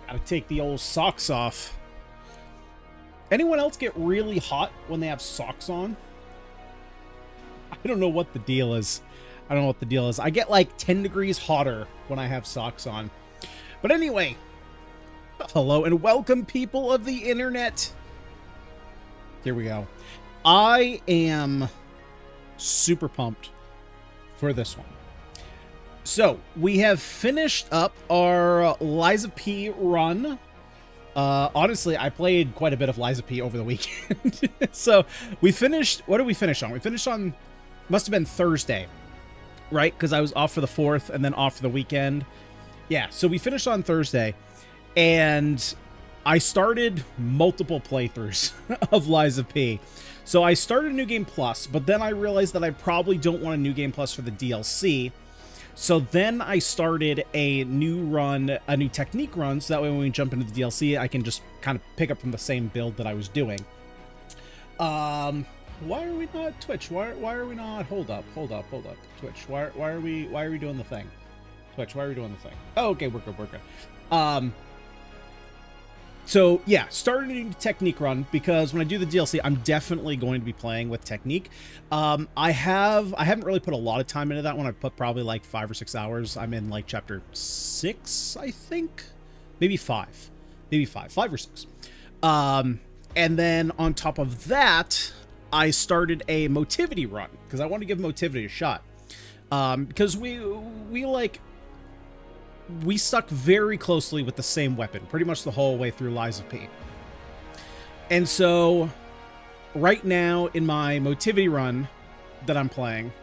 Gotta take the old socks off. Anyone else get really hot when they have socks on? I don't know what the deal is. I don't know what the deal is. I get like 10 degrees hotter when I have socks on. But anyway, hello and welcome, people of the internet. Here we go. I am super pumped for this one. So, we have finished up our Liza P run. Honestly, I played quite a bit of Liza P over the weekend. So, we finished... What did we finish on? We finished on... Must have been Thursday, right? Because I was off for the 4th and then off for the weekend. Yeah, so we finished on Thursday. And I started multiple playthroughs of Liza P. So, I started New Game Plus, but then I realized that I probably don't want a New Game Plus for the DLC. So then I started a new run, a new technique run, so that way when we jump into the DLC, I can just kind of pick up from the same build that I was doing. Why are we not Twitch? Why are we not? Hold up. Twitch. Why are we doing the thing? Twitch, why are we doing the thing? Oh, okay, we're good. So yeah, started a new technique run because when I do the DLC, I'm definitely going to be playing with technique. I haven't really put a lot of time into that one. I've put probably like 5 or 6 hours. I'm in like chapter 6, I think, maybe 5 or 6. And then on top of that, I started a motivity run because I want to give motivity a shot. Because we stuck very closely with the same weapon pretty much the whole way through Liza P. And so right now in my motivity run that I'm playing,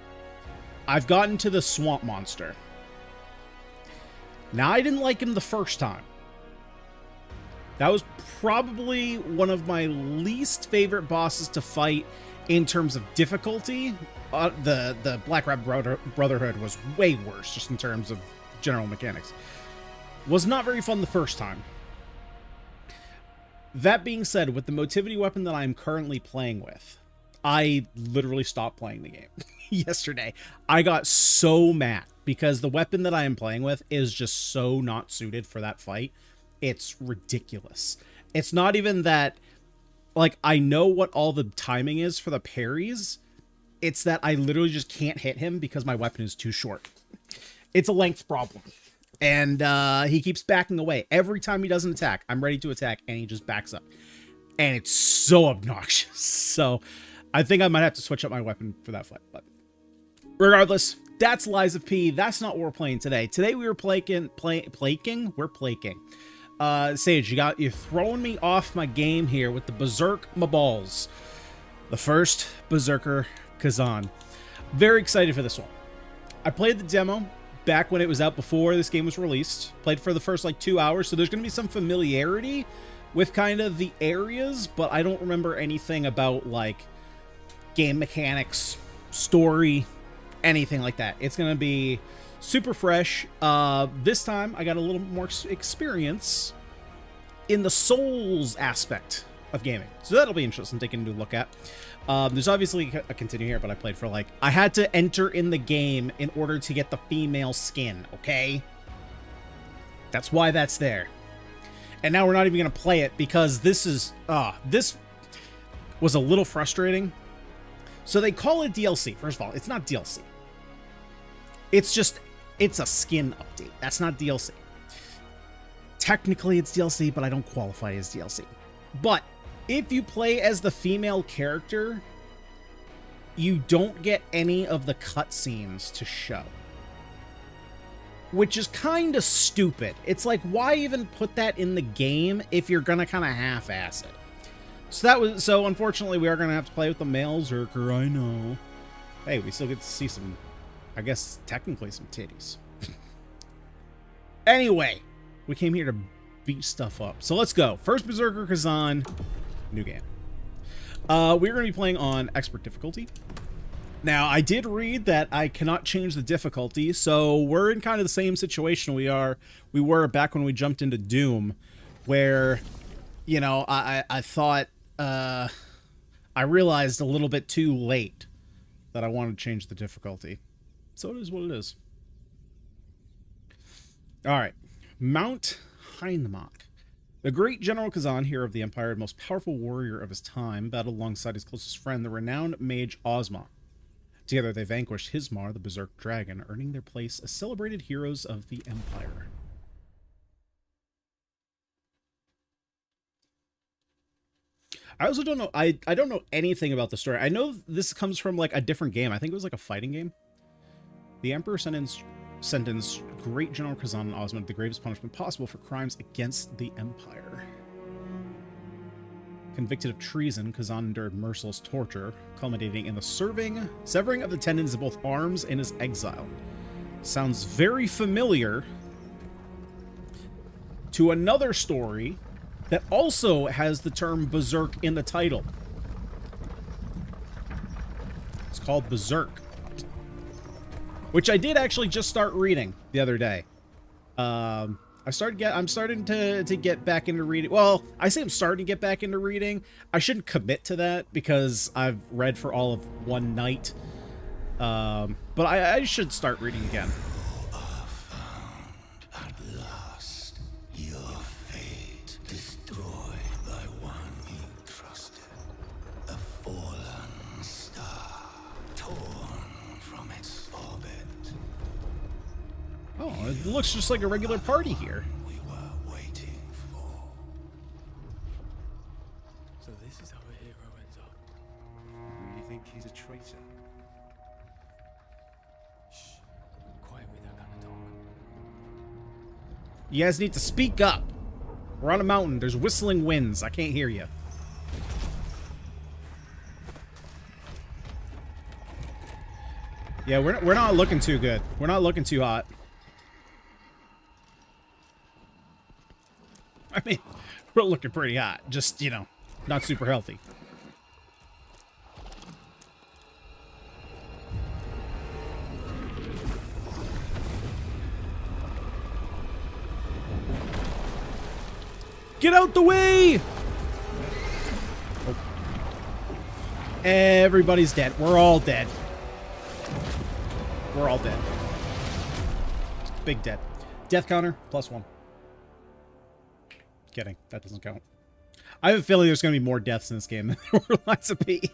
I've gotten to the swamp monster. Now, I didn't like him the first time. That was probably one of my least favorite bosses to fight in terms of difficulty. The Black Rat Brotherhood was way worse just in terms of general mechanics. Was not very fun the first time. That being said, with the motivity weapon that I'm currently playing with, I literally stopped playing the game yesterday. I got so mad because the weapon that I am playing with is just so not suited for that fight. It's ridiculous. It's not even that, like, I know what all the timing is for the parries. It's that I literally just can't hit him because my weapon is too short. It's a length problem. And he keeps backing away. Every time he doesn't attack, I'm ready to attack, and he just backs up. And it's so obnoxious. So I think I might have to switch up my weapon for that fight. But regardless, that's Liza P. That's not what we're playing today. Today we were plaking. We're plaking. Sage, you're throwing me off my game here with the Berserk my balls. The first Berserker Khazan. Very excited for this one. I played the demo back when it was out before this game was released. Played for the first like 2 hours, so there's going to be some familiarity with kind of the areas, but I don't remember anything about like game mechanics, story, anything like that. It's going to be super fresh. This time I got a little more experience in the Souls aspect of gaming, so that'll be interesting taking a new look at. There's obviously a continue here, but I played for like... I had to enter in the game in order to get the female skin, okay? That's why that's there. And now we're not even going to play it because this is... this was a little frustrating. So they call it DLC. First of all, it's not DLC. It's just... It's a skin update. That's not DLC. Technically, it's DLC, but I don't qualify as DLC. But... if you play as the female character, you don't get any of the cutscenes to show. Which is kind of stupid. It's like, why even put that in the game if you're gonna kind of half-ass it? So unfortunately, we are gonna have to play with the male Berserker, I know. Hey, we still get to see some, I guess, technically some titties. Anyway, we came here to beat stuff up. So let's go. First Berserker Khazan. New game. We're going to be playing on expert difficulty. Now, I did read that I cannot change the difficulty, so we're in kind of the same situation we were back when we jumped into Doom, where, you know, I thought, I realized a little bit too late that I wanted to change the difficulty. So it is what it is. Alright. Mount Hindmark. The great General Khazan, hero of the Empire and most powerful warrior of his time, battled alongside his closest friend, the renowned mage Ozma. Together they vanquished Hismar, the Berserker dragon, earning their place as celebrated heroes of the Empire. I also don't know, I don't know anything about the story. I know this comes from like a different game. I think it was like a fighting game. The Emperor sentenced great General Khazan and Ozma to the greatest punishment possible for crimes against the Empire. Convicted of treason, Khazan endured merciless torture, culminating in the severing of the tendons of both arms in his exile. Sounds very familiar to another story that also has the term Berserk in the title. It's called Berserk, which I did actually just start reading the other day. I'm starting to get back into reading. Well, I say I'm starting to get back into reading. I shouldn't commit to that because I've read for all of one night. But I should start reading again. Oh, it looks just like a regular party here. We were waiting for. So this is how a hero ends up. You really think he's a traitor? Shh. Quiet with that kind of talk. You guys need to speak up. We're on a mountain. There's whistling winds. I can't hear you. Yeah, we're not looking too good. We're not looking too hot. I mean, we're looking pretty hot. Just, you know, not super healthy. Get out the way! Oh. Everybody's dead. We're all dead. We're all dead. Big dead. Death counter, +1. Kidding. That doesn't count. I have a feeling there's going to be more deaths in this game than there were lines of P.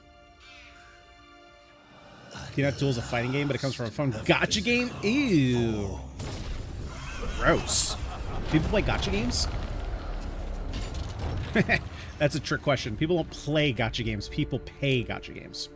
Peanut Duel is a fighting game, but it comes from a fun gacha game? Ew. Gross. People play gacha games? That's a trick question. People don't play gacha games. People pay gacha games.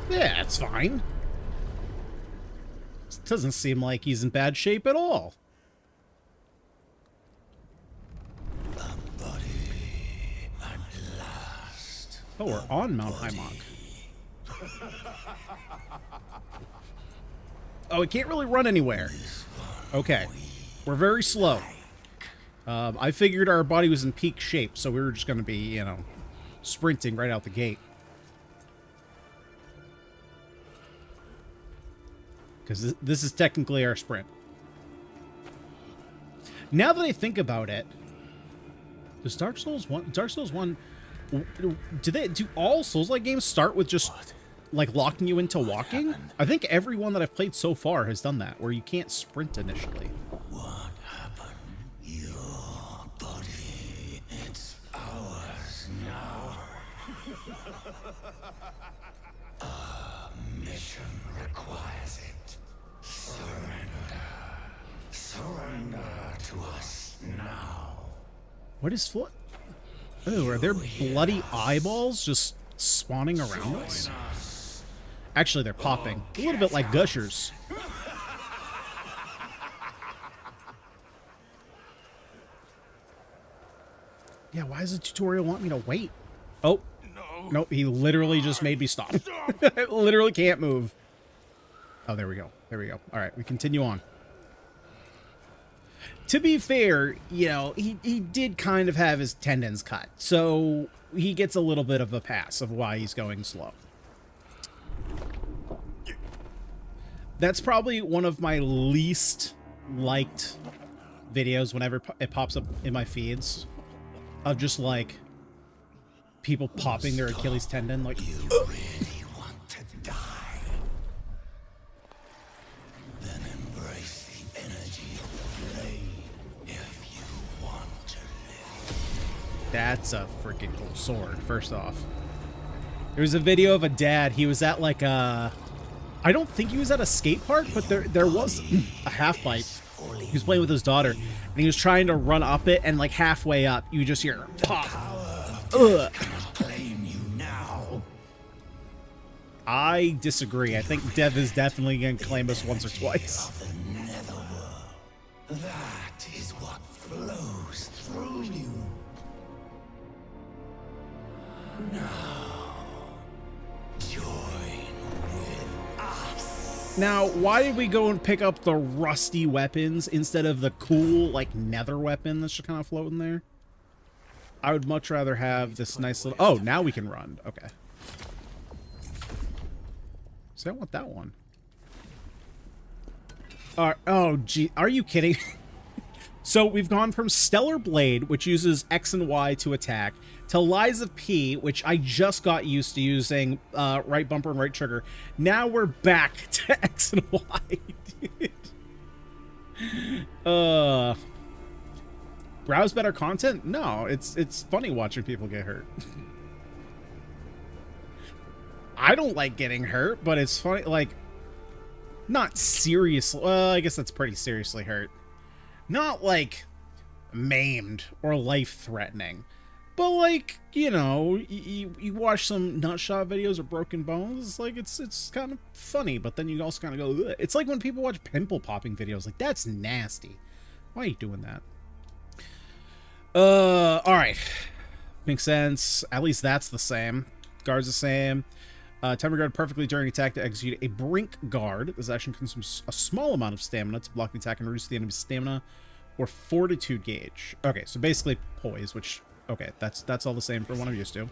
Yeah, it's fine. It doesn't seem like he's in bad shape at all. Oh, we're on Mount Hymock. Oh, it can't really run anywhere. Okay. We're very slow. I figured our body was in peak shape, so we were just going to be, you know, sprinting right out the gate. Because this is technically our sprint. Now that I think about it, does Dark Souls 1... Do all Souls-like games start with just, like, locking you into walking? I think every one that I've played so far has done that, where you can't sprint initially. What happened? Your body, it's ours now. Our mission requires it. Surrender. Surrender to us now. What is foot? Oh, are there bloody eyeballs just spawning around us? Actually, they're popping. A little bit like gushers. Yeah, why does the tutorial want me to wait? Oh. Nope, he literally just made me stop. I literally can't move. Oh, there we go. There we go. All right, we continue on. To be fair, you know, he did kind of have his tendons cut, so he gets a little bit of a pass of why he's going slow. That's probably one of my least liked videos whenever it pops up in my feeds of just like people popping their Achilles tendon, like. You really want to die? Then embrace the energy of the blade if you want to live. That's a freaking cool sword. First off, there was a video of a dad. He was at like a, I don't think he was at a skate park, but there was a half pipe. He was playing with his daughter, and he was trying to run up it, and like halfway up, you just hear pop. Ugh. Claim you now. I disagree. I think Dev is definitely going to claim us once or twice. Of the netherworld. That is what flows through you. Now, join with us. Now, why did we go and pick up the rusty weapons instead of the cool, like, nether weapon that's just kind of floating there? I would much rather have this nice little... Oh, now we can run. Okay. So I want that one. Oh, gee. Are you kidding? So we've gone from Stellar Blade, which uses X and Y to attack, to Liza P, which I just got used to using right bumper and right trigger. Now we're back to X and Y, dude. Browse better content? No, it's funny watching people get hurt. I don't like getting hurt, but it's funny, like, not seriously. Well, I guess that's pretty seriously hurt. Not like maimed or life-threatening, but like, you know, you watch some nutshot videos or broken bones. It's like it's kind of funny, but then you also kind of go, ugh. It's like when people watch pimple popping videos. Like, that's nasty. Why are you doing that? All right, makes sense. At least that's the same. Guard's the same. Temper guard perfectly during attack to execute a brink guard. This action consumes a small amount of stamina to block the attack and reduce the enemy's stamina or fortitude gauge. Okay, so basically poise, which, okay, that's all the same from what I'm used to.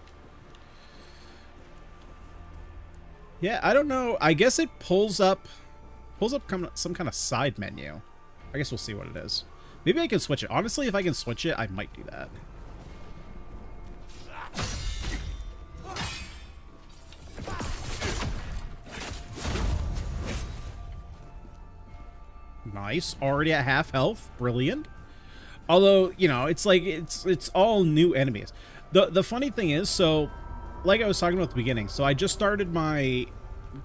Yeah, I don't know. I guess it pulls up some kind of side menu. I guess we'll see what it is. Maybe I can switch it. Honestly, if I can switch it, I might do that. Nice. Already at half health. Brilliant. Although, you know, it's like it's all new enemies. The funny thing is, so like I was talking about at the beginning, so I just started my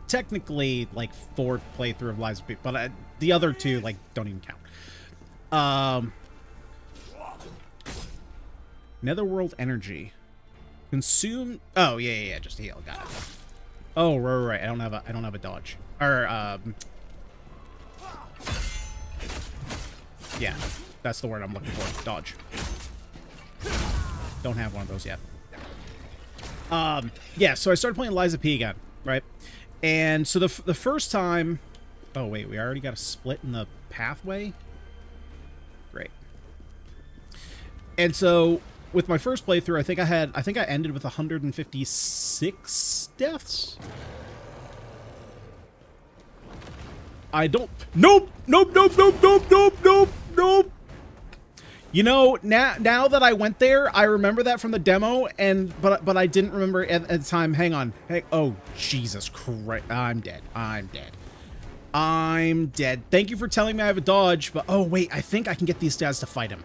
technically like fourth playthrough of Lies of P, but the other two like don't even count. Netherworld energy. Consume. Oh yeah, just heal. Got it. Oh right. I don't have a dodge. Or yeah, that's the word I'm looking for. Dodge. Don't have one of those yet. Yeah, so I started playing Lies of P again, right? And so the first time... Oh, wait, we already got a split in the pathway? Great. And so, with my first playthrough, I think I ended with 156 deaths? I don't... Nope! You know, now that I went there, I remember that from the demo, but I didn't remember at the time. Hang on. Hey, oh, Jesus Christ. I'm dead. Thank you for telling me I have a dodge, but oh, wait, I think I can get these guys to fight him.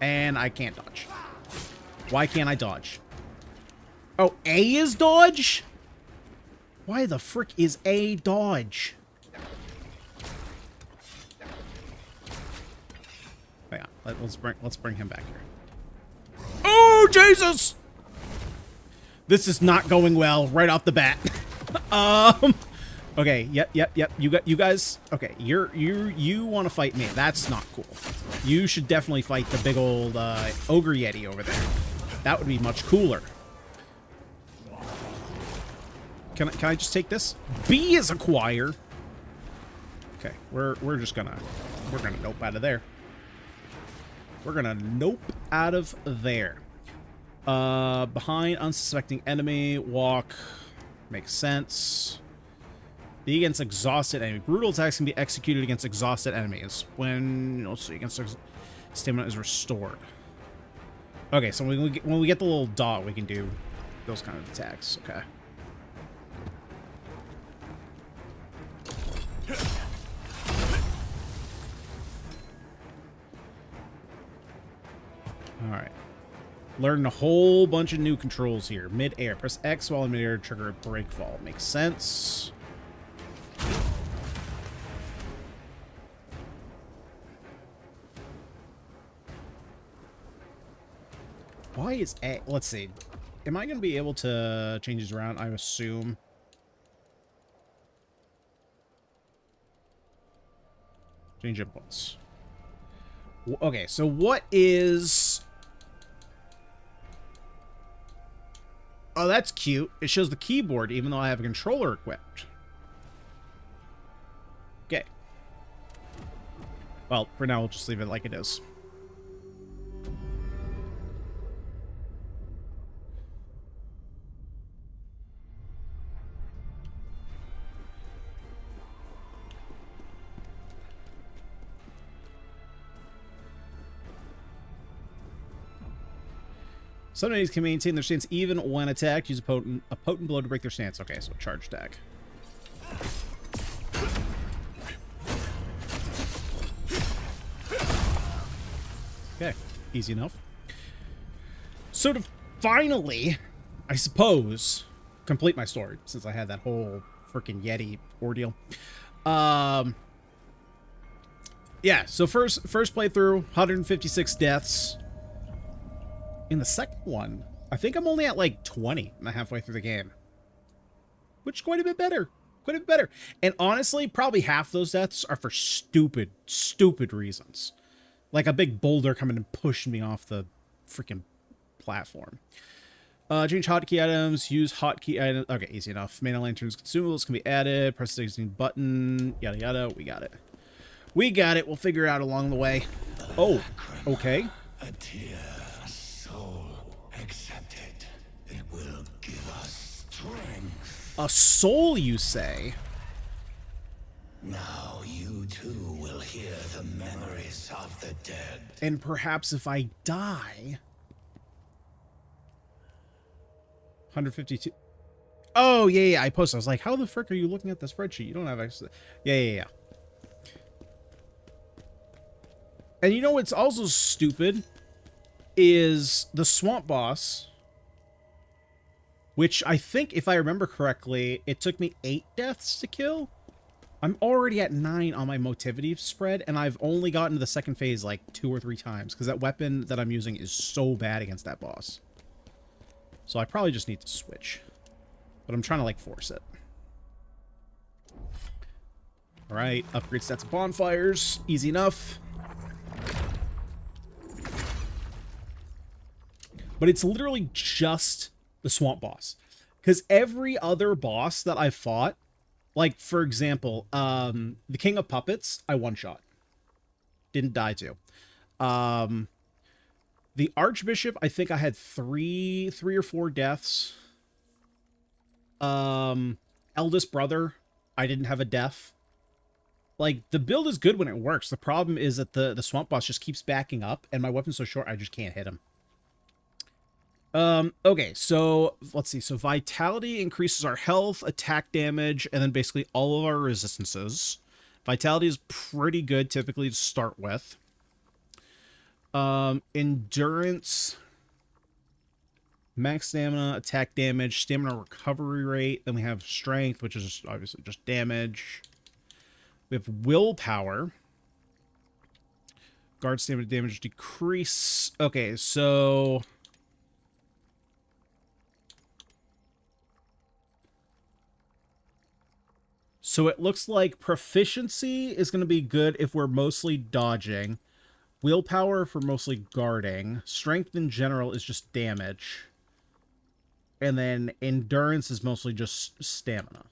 And I can't dodge. Why can't I dodge? Oh, A is dodge? Why the frick is A dodge? Hang on, let's bring him back here. Oh, Jesus! This is not going well right off the bat. Okay, yep. You guys. Okay, you want to fight me? That's not cool. You should definitely fight the big old ogre yeti over there. That would be much cooler. Can I just take this? B is acquire. Okay, we're gonna nope out of there. We're gonna nope out of there. Behind unsuspecting enemy, walk. Makes sense. Be against exhausted enemy. Brutal attacks can be executed against exhausted enemies. When, let's see, against stamina is restored. Okay, so when we get the little dot, we can do those kind of attacks. Okay. Alright. Learn a whole bunch of new controls here. Mid-air. Press X while in mid-air to trigger a break fall. Makes sense. Why is A... Let's see. Am I going to be able to change these around? I assume. Change inputs. Okay, so what is... Oh, that's cute. It shows the keyboard even though I have a controller equipped. Okay. Well, for now, we'll just leave it like it is. Some enemies can maintain their stance even when attacked. Use a potent blow to break their stance. Okay, so charge attack. Okay, easy enough. So to finally, I suppose, complete my story, since I had that whole freaking Yeti ordeal. Yeah, so first playthrough, 156 deaths. In the second one, I think I'm only at like 20 and halfway through the game. Which is quite a bit better. Quite a bit better. And honestly, probably half those deaths are for stupid, stupid reasons. Like a big boulder coming and pushing me off the freaking platform. Change hotkey items. Use hotkey items. Okay, easy enough. Mana lanterns consumables can be added. Press the existing button. Yada yada. We got it. We got it. We'll figure it out along the way. Oh, okay. A tear. Accept it. It will give us strength. A soul, you say? Now you too will hear the memories of the dead. And perhaps if I die... 152... Oh, yeah, I posted. I was like, how the frick are you looking at the spreadsheet? You don't have access... Yeah. And you know what's also stupid? Is the swamp boss, which I think, if I remember correctly, it took me 8 deaths to kill. I'm already at 9 on my motivity spread, and I've only gotten to the second phase like 2 or 3 times, because that weapon that I'm using is so bad against that boss. So I probably just need to switch. But I'm trying to, like, force it. Alright, upgrade stats of bonfires. Easy enough. But it's literally just the swamp boss. Because every other boss that I fought, like, for example, the King of Puppets, I one-shot. Didn't die to. The Archbishop, I think I had three or 4 deaths. Eldest Brother, I didn't have a death. Like, the build is good when it works. The problem is that the swamp boss just keeps backing up, and my weapon's so short, I just can't hit him. Okay, so let's see. So Vitality increases our health, attack damage, and then basically all of our resistances. Vitality is pretty good typically to start with. Endurance, max stamina, attack damage, stamina recovery rate. Then we have strength, which is obviously just damage. We have willpower. Guard stamina damage decrease. Okay, so... So it looks like proficiency is going to be good if we're mostly dodging. Willpower for mostly guarding. Strength in general is just damage. And then endurance is mostly just stamina.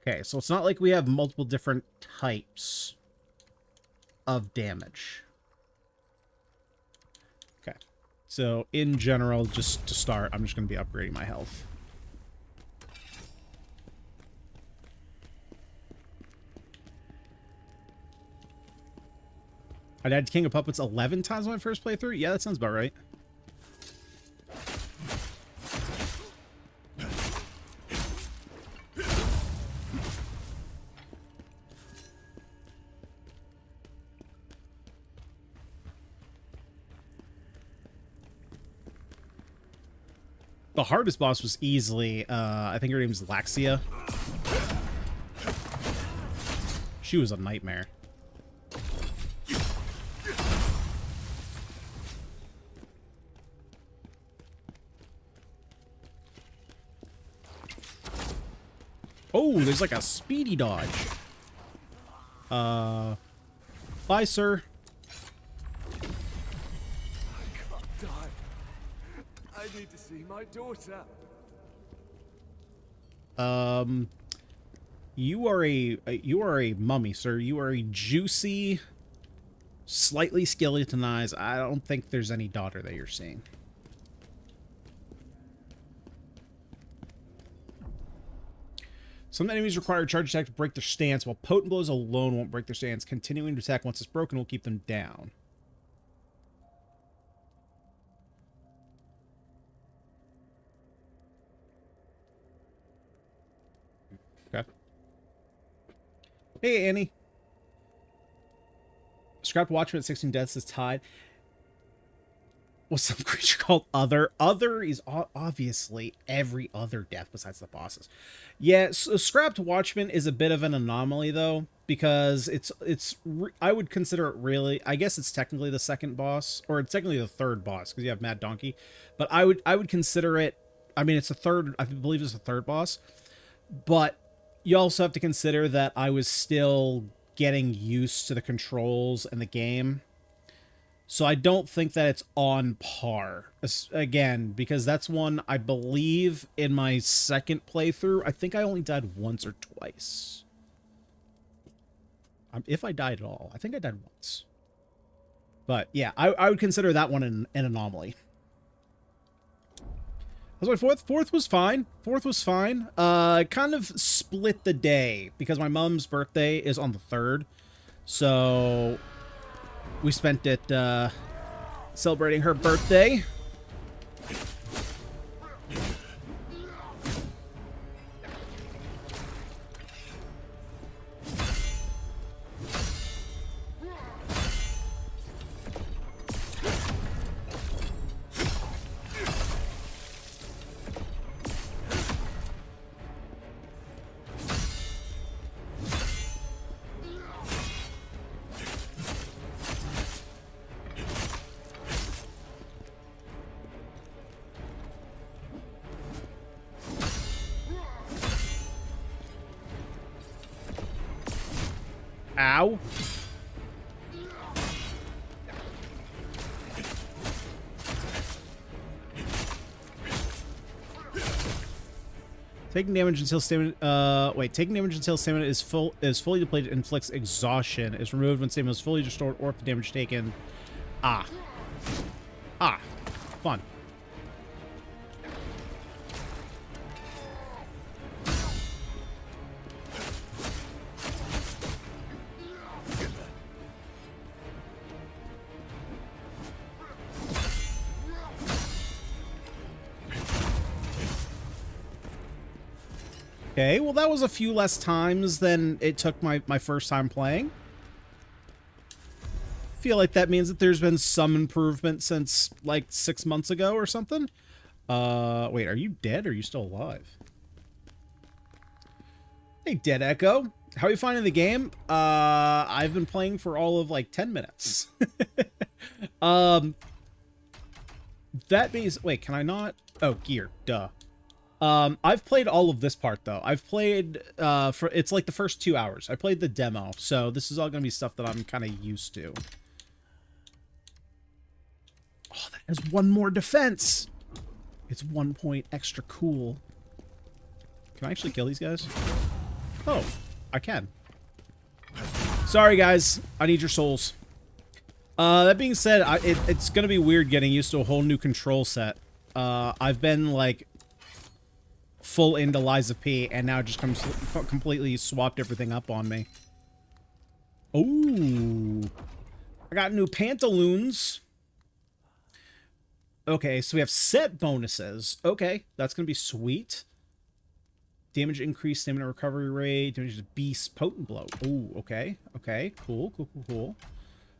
Okay, so it's not like we have multiple different types of damage. Okay, so in general, just to start, I'm just going to be upgrading my health. I died to King of Puppets 11 times on my first playthrough? Yeah, that sounds about right. The hardest boss was easily, I think her name's Laxia. She was a nightmare. Oh, there's like a speedy dodge. Bye, sir. I can't die. I need to see my daughter. You are a mummy, sir. You are a juicy, slightly skeletonized. I don't think there's any daughter that you're seeing. Some enemies require a charge attack to break their stance, while potent blows alone won't break their stance. Continuing to attack once it's broken will keep them down. Okay. Hey, Annie. Scrapped Watchman at 16 deaths is tied. What's some creature called Other? Other is obviously every other death besides the bosses. Yeah, so Scrapped Watchman is a bit of an anomaly, though, because I would consider it really, I guess it's technically the second boss, or it's technically the third boss, because you have Mad Donkey, but I would consider it, I mean, it's the third, I believe it's the third boss, but you also have to consider that I was still getting used to the controls and the game. So I don't think that it's on par. Again, because that's one, I believe, in my second playthrough, I think I only died once or twice. If I died at all. I think I died once. But, yeah, I would consider that one an anomaly. That was my fourth. Fourth was fine. Fourth was fine. Kind of split the day, because my mom's birthday is on the 3rd. So we spent it celebrating her birthday. Ow. Taking damage until stamina. Taking damage until stamina is fully depleted inflicts exhaustion. Is removed when stamina is fully restored or if the damage taken. Fun. Okay, well that was a few less times than it took my first time playing. Feel like that means that there's been some improvement since like 6 months ago or something. Wait, are you dead or are you still alive? Hey, Dead Echo. How are you finding the game? I've been playing for all of like 10 minutes. That means, wait, can I not? Oh, gear, duh. I've played all of this part, though. I've played, it's like the first 2 hours. I played the demo, so this is all going to be stuff that I'm kind of used to. Oh, that has one more defense! It's 1 point extra cool. Can I actually kill these guys? Oh, I can. Sorry, guys. I need your souls. That being said, it's going to be weird getting used to a whole new control set. I've been, like, full into Lies of P, and now it just completely swapped everything up on me. Ooh. I got new pantaloons. Okay, so we have set bonuses. Okay, that's going to be sweet. Damage increase, stamina recovery rate, damage to beast, potent blow. Ooh, okay. Okay, cool, cool, cool, cool.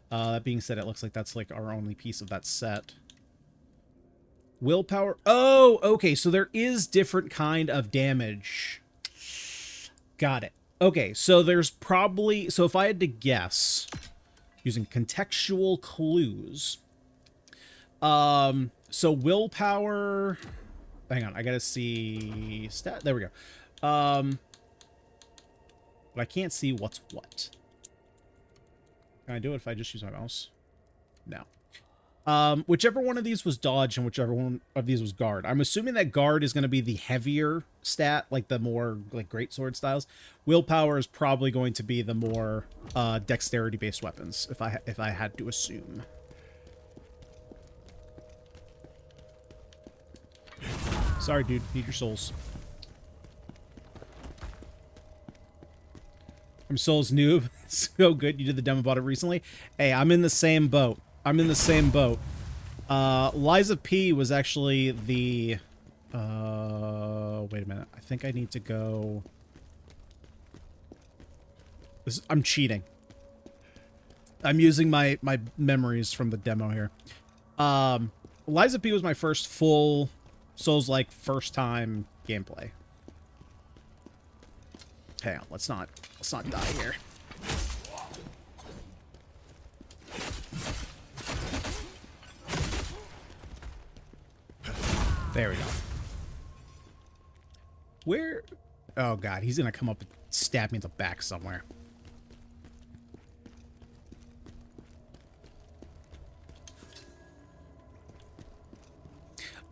That being said, it looks like that's like our only piece of that set. Willpower. Oh, okay, so there is different kind of damage. Got it. Okay, so there's probably... So if I had to guess, using contextual clues... So willpower... Hang on, I gotta see... Stat... There we go. But I can't see what's what. Can I do it if I just use my mouse? No. Whichever one of these was dodge and whichever one of these was guard. I'm assuming that guard is going to be the heavier stat, like the more like greatsword styles. Willpower is probably going to be the more dexterity-based weapons, if I had to assume. Sorry, dude. Need your souls. I'm Souls noob. So good. You did the demo about it recently. Hey, I'm in the same boat. I'm in the same boat. Liza P was actually the... wait a minute. I think I need to go... I'm cheating. I'm using my memories from the demo here. Liza P was my first full Souls-like first-time gameplay. Hang on, let's not die here. There we go. Where? Oh god, he's gonna come up and stab me in the back somewhere.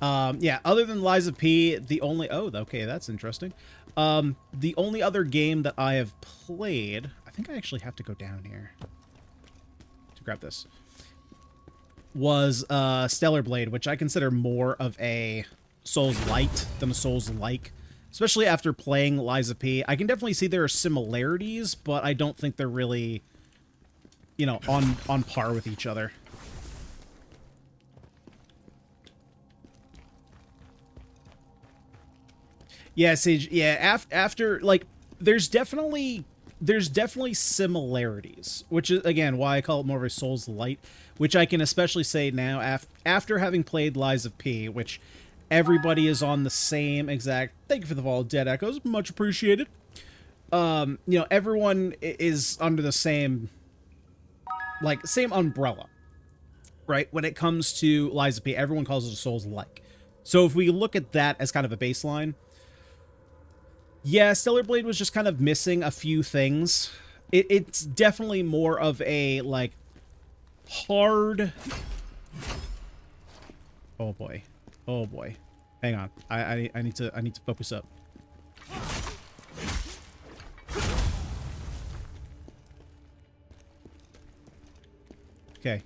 Yeah, other than Liza P, the only... Oh, okay, that's interesting. The only other game that I have played... I think I actually have to go down here to grab this. Was Stellar Blade, which I consider more of a Souls-light than a Souls-like. Especially after playing Liza P. I can definitely see there are similarities, but I don't think they're really, you know, on par with each other. Yeah, Sage, yeah, after, like, there's definitely similarities, which is, again, why I call it more of a Souls-light, which I can especially say now, after having played Liza P, which everybody is on the same exact... Thank you for the follow, Dead Echoes, much appreciated. You know, everyone is under the same, like, same umbrella, right? When it comes to Liza P, everyone calls it a Souls-like. So if we look at that as kind of a baseline... Yeah, Stellar Blade was just kind of missing a few things. It's definitely more of a, like, hard... Oh boy. Oh boy. Hang on. I need to focus up. Okay.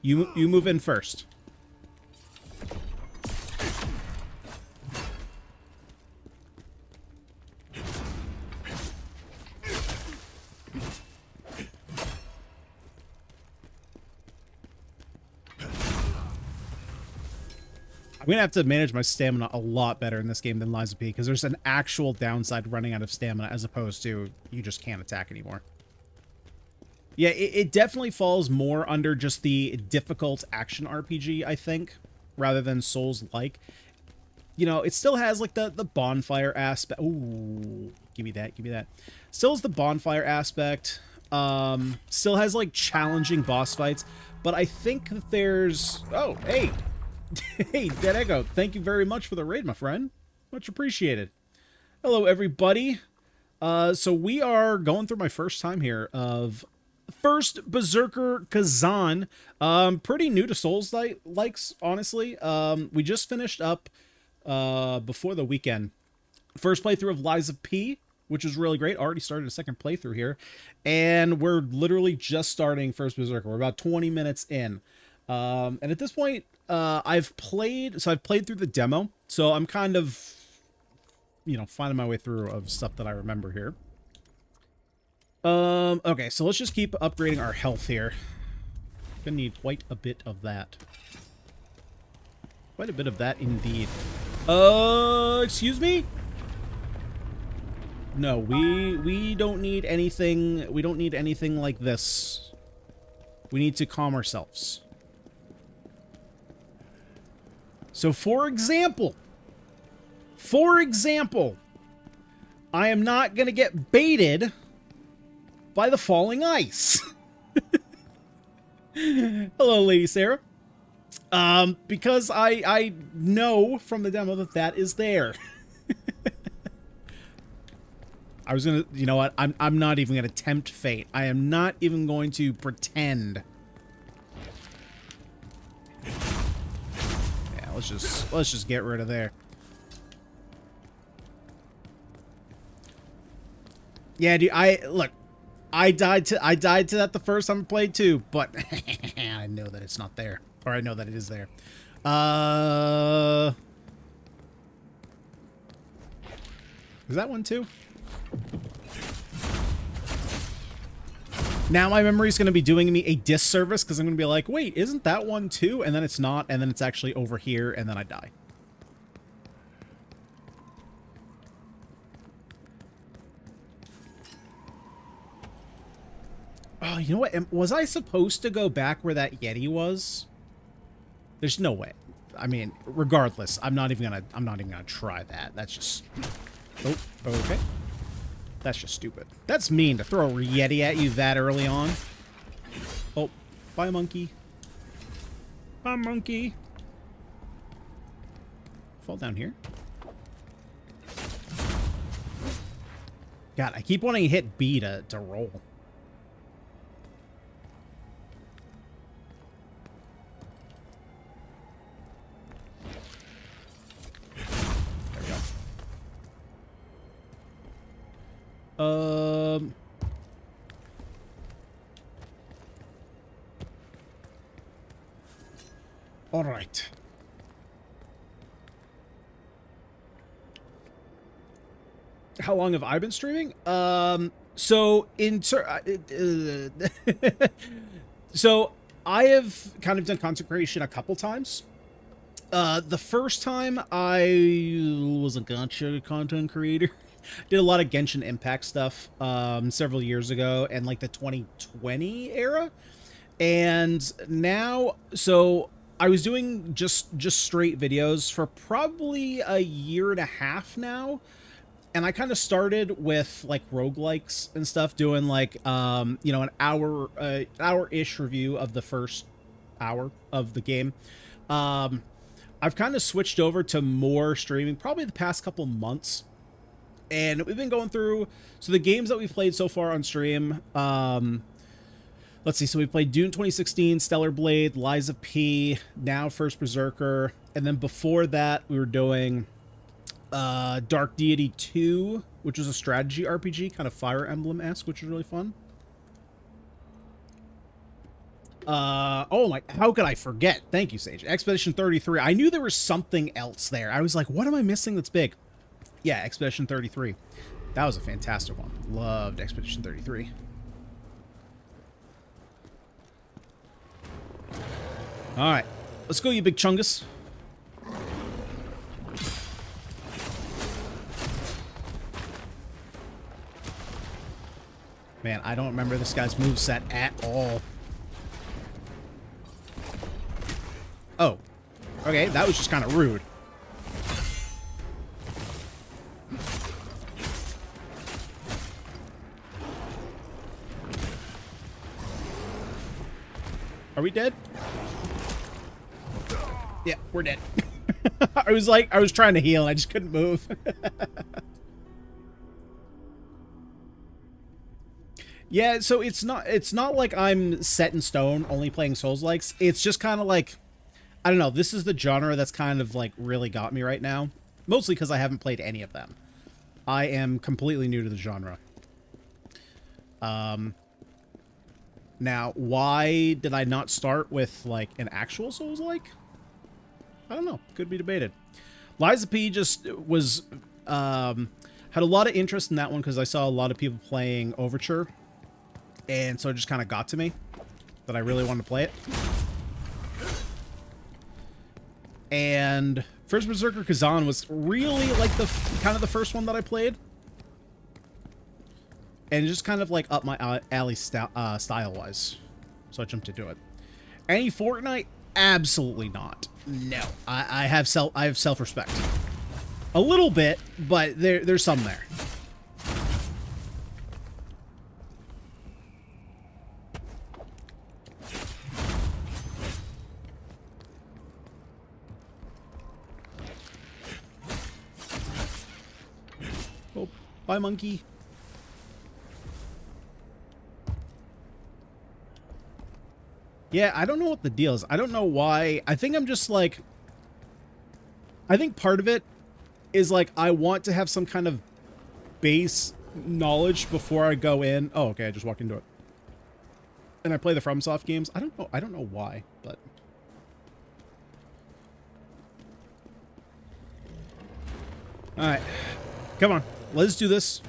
You move in first. I'm going to have to manage my stamina a lot better in this game than Liza P, because there's an actual downside running out of stamina as opposed to you just can't attack anymore. Yeah, it definitely falls more under just the difficult action RPG, I think, rather than Souls-like. You know, it still has, like, the bonfire aspect. Ooh, give me that, give me that. Still has the bonfire aspect. Still has, like, challenging boss fights. But I think that there's... Oh, hey! Hey, Dead Echo, thank you very much for the raid, my friend. Much appreciated. Hello, everybody. So we are going through my first time here of first Berserker Khazan. Pretty new to Souls-likes, honestly. We just finished up before the weekend. First playthrough of Liza P, which is really great. Already started a second playthrough here. And we're literally just starting first Berserker. We're about 20 minutes in. And at this point, I've played through the demo, so I'm kind of, you know, finding my way through of stuff that I remember here. Okay, so let's just keep upgrading our health here. Gonna need quite a bit of that. Quite a bit of that indeed. Excuse me? No, we don't need anything. We don't need anything like this. We need to calm ourselves. So, for example, I am not going to get baited by the falling ice. Hello, Lady Sarah. Because I know from the demo that that is there. I was gonna, you know what? I'm not even gonna tempt fate. I am not even going to pretend. Yeah, let's just get rid of there. Yeah, dude. I died to that the first time I played too, but I know that it's not there, or I know that it is there. Is that one too? Now my memory's going to be doing me a disservice because I'm going to be like, wait, isn't that one too? And then it's not, and then it's actually over here, and then I die. Oh, you know what? Was I supposed to go back where that Yeti was? There's no way. I mean, regardless, I'm not even gonna try that. That's just... Oh, okay. That's just stupid. That's mean to throw a Yeti at you that early on. Oh, bye, monkey. Bye, monkey. Fall down here. God, I keep wanting to hit B to roll. All right. How long have I been streaming? So so I have kind of done content creation a couple times. The first time I was a gacha content creator. Did a lot of Genshin Impact stuff several years ago and like the 2020 era. And now, so I was doing just straight videos for probably a year and a half now. And I kind of started with like roguelikes and stuff, doing like, you know, an hour-ish review of the first hour of the game. I've kind of switched over to more streaming probably the past couple months. And we've been going through, so the games that we've played so far on stream, let's see, so we played Dune 2016, Stellar Blade, Lies of P, now First Berserker, and then before that we were doing Dark Deity 2, which was a strategy RPG, kind of Fire Emblem-esque, which was really fun. Oh my, how could I forget? Thank you, Sage. Expedition 33. I knew there was something else there. I was like, what am I missing that's big? Yeah, Expedition 33. That was a fantastic one. Loved Expedition 33. All right, let's go, you big chungus. Man, I don't remember this guy's moveset at all. Oh, okay, that was just kind of rude. Are we dead? Yeah, we're dead. I was trying to heal and I just couldn't move. Yeah, so it's not like I'm set in stone only playing Souls-likes. It's just kind of like, I don't know, this is the genre that's kind of like really got me right now. Mostly because I haven't played any of them. I am completely new to the genre. Now, why did I not start with, like, an actual Souls-like? I don't know. Could be debated. Lies of P just was, had a lot of interest in that one because I saw a lot of people playing Overture. And so it just kind of got to me. that I really wanted to play it. And first Berserker Khazan was really like the kind of the first one that I played. And just kind of like up my alley style-wise. So I jumped into it. Any Fortnite? Absolutely not. No. I have self-respect. A little bit, but there's some there. Oh, bye, monkey. Yeah, I don't know what the deal is. I don't know why. I think I'm just like... I think part of it is like I want to have some kind of base knowledge before I go in. Oh, okay, I just walked into it. And I play the FromSoft games. I don't know why, but... Alright. Come on. Let's do this.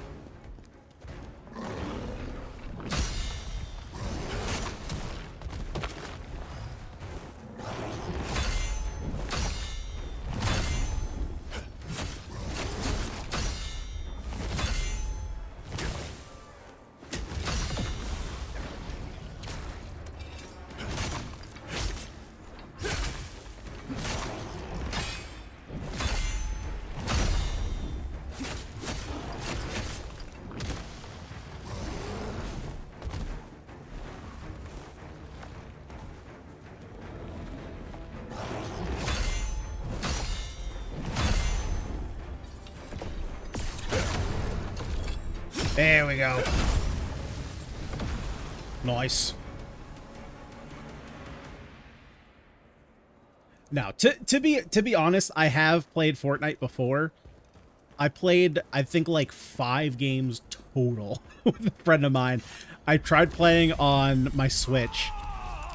There we go. Nice. Now, to be honest, I have played Fortnite before. I played, I think, like 5 games total with a friend of mine. I tried playing on my Switch,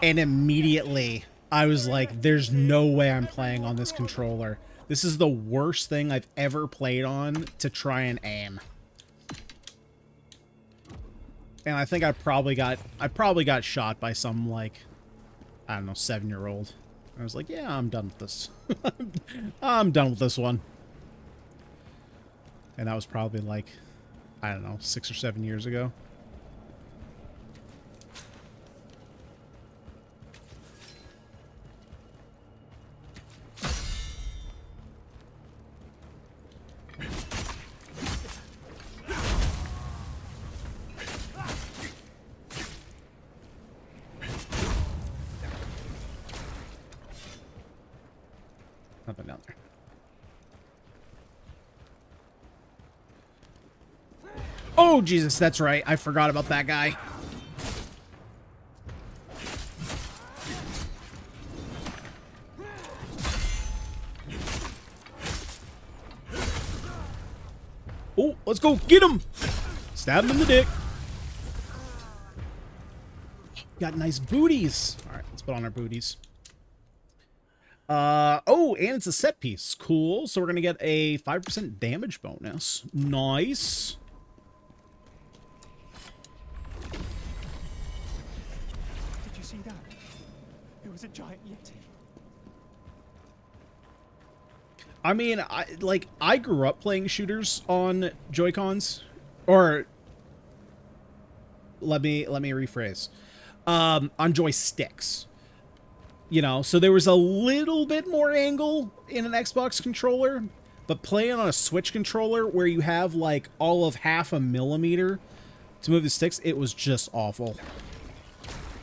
and immediately I was like, there's no way I'm playing on this controller. This is the worst thing I've ever played on to try and aim. And I think I probably got shot by some, like, I don't know, 7-year-old. I was like, yeah, I'm done with this. I'm done with this one. And that was probably like, I don't know, 6 or 7 years ago. Nothing down there. Oh, Jesus, that's right. I forgot about that guy. Oh, let's go get him. Stab him in the dick. Got nice booties. All right, let's put on our booties. Oh, and it's a set piece. Cool. So we're going to get a 5% damage bonus. Nice. Did you see that? It was a giant yeti. I mean, I grew up playing shooters on Joy-Cons, or let me rephrase. On joysticks. You know, so there was a little bit more angle in an Xbox controller, but playing on a Switch controller where you have like all of 0.5 millimeter to move the sticks, it was just awful.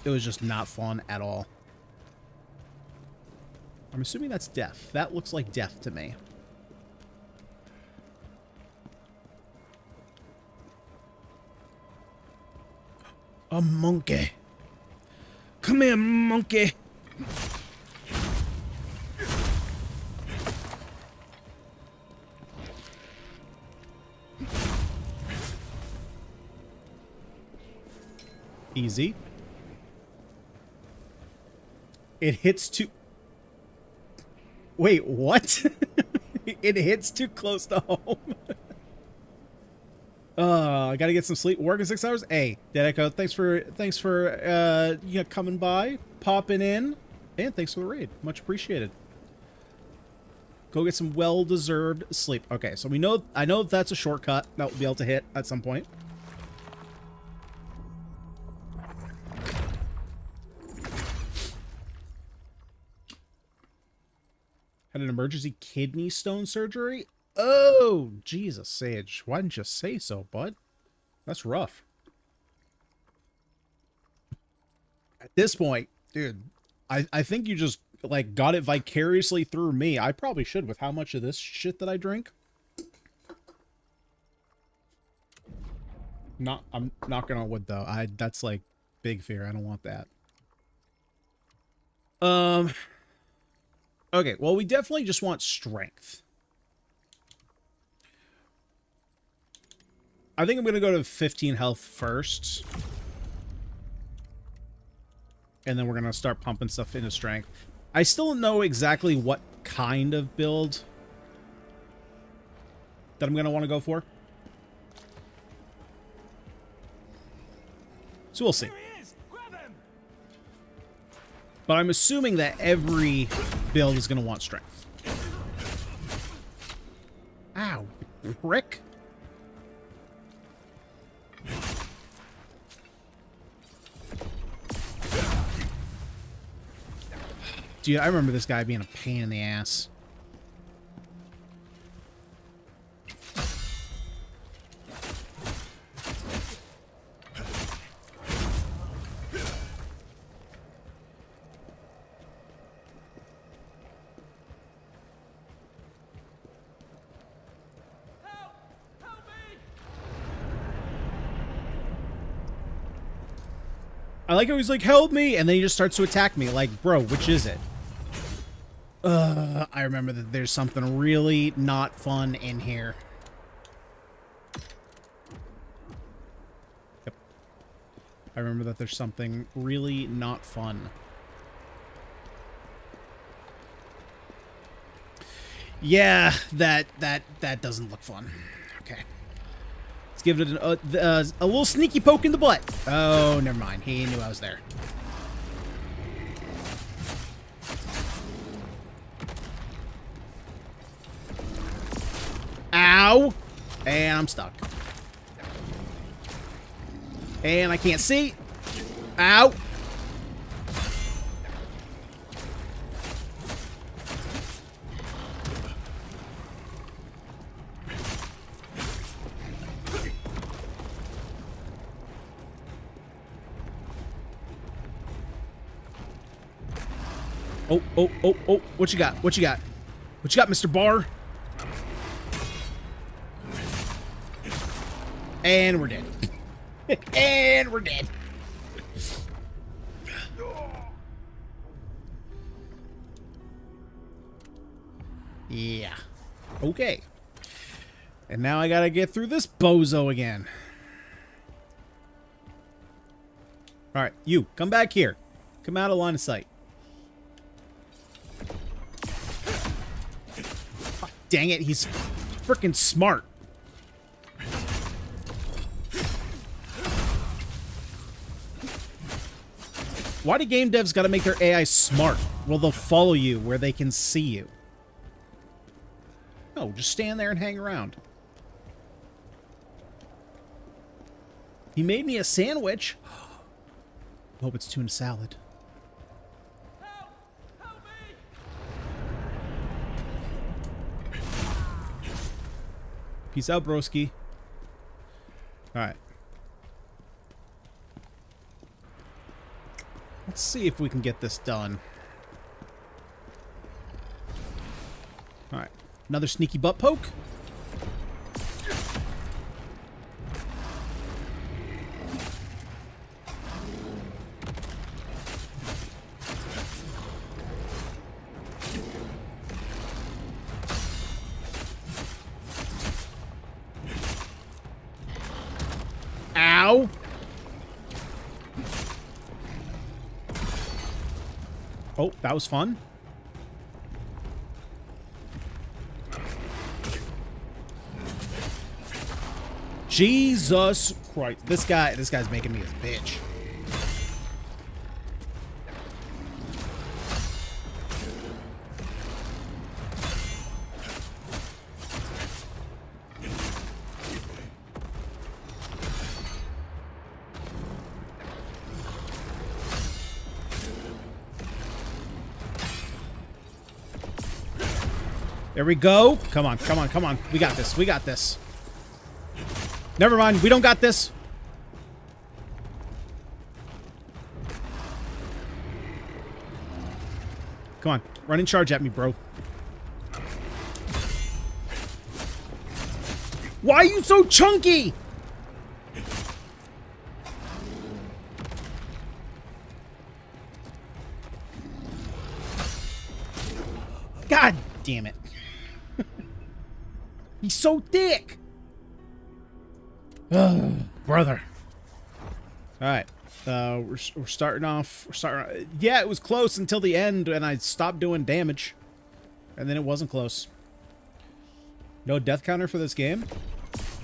It was just not fun at all. I'm assuming that's death. That looks like death to me. A monkey. Come here, monkey. Easy. It hits too... Wait, what? It hits too close to home. I gotta get some sleep. Working 6 hours. Hey, Dedeco, thanks for you know, coming by, popping in, and thanks for the raid. Much appreciated. Go get some well-deserved sleep. Okay, so I know that's a shortcut that we'll be able to hit at some point. Had an emergency kidney stone surgery? Oh, Jesus, Sage. Why didn't you say so, bud? That's rough. At this point, dude, I think you just, like, got it vicariously through me. I probably should with how much of this shit that I drink. I'm knocking on wood, though. That's, like, big fear. I don't want that. Okay, well, we definitely just want strength. I think I'm going to go to 15 health first. And then we're going to start pumping stuff into strength. I still don't know exactly what kind of build that I'm going to want to go for. So we'll see. But I'm assuming that every build is going to want strength. Ow, you prick. Dude, I remember this guy being a pain in the ass. I like how he's like, help me, and then he just starts to attack me. Like, bro, which is it? I remember that there's something really not fun in here. Yep. I remember that there's something really not fun. Yeah, that doesn't look fun. Okay. Let's give it a little sneaky poke in the butt. Oh, never mind. He knew I was there. Ow! And I'm stuck. And I can't see. Ow! Oh, what you got? What you got? What you got, Mr. Barr? And we're dead. And we're dead. Yeah. Okay. And now I gotta get through this bozo again. Alright, you, come back here. Come out of line of sight. Oh, dang it, he's freaking smart. Why do game devs gotta make their AI smart? Well, they'll follow you where they can see you. No, just stand there and hang around. He made me a sandwich. Hope it's tuna salad. Help! Help me! Peace out, broski. Alright. Let's see if we can get this done. Alright. Another sneaky butt poke. Ow! Oh, that was fun. Jesus Christ. This guy's making me his bitch. There we go. Come on, come on, come on. We got this. We got this. Never mind. We don't got this. Come on. Run and charge at me, bro. Why are you so chunky? God damn it. He's so thick. Brother. All right. We're starting off. Yeah, it was close until the end, and I stopped doing damage, and then it wasn't close. No death counter for this game.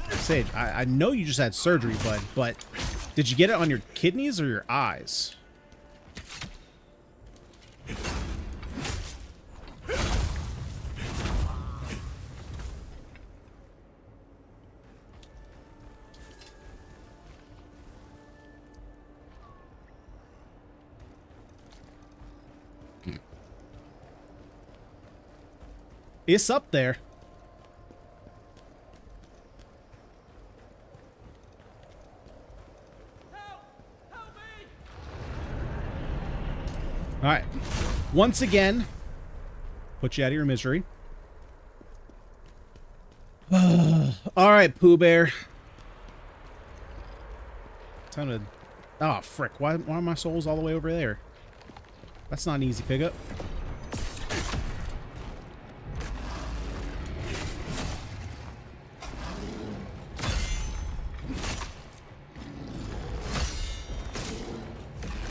Sage, I know you just had surgery, but did you get it on your kidneys or your eyes? It's up there. Help me! All right. Once again, put you out of your misery. All right, Pooh Bear. Time to... Oh, frick. Why are my souls all the way over there? That's not an easy pickup.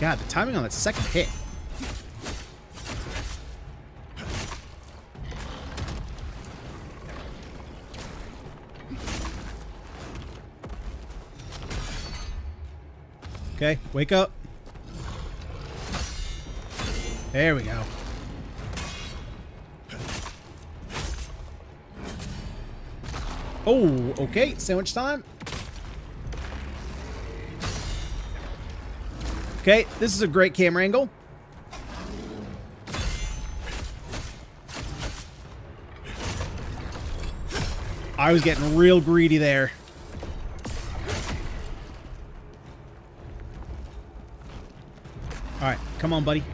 God, the timing on that second hit. Okay, wake up. There we go. Oh, okay, sandwich time. Okay, this is a great camera angle. I was getting real greedy there. All right, come on, buddy.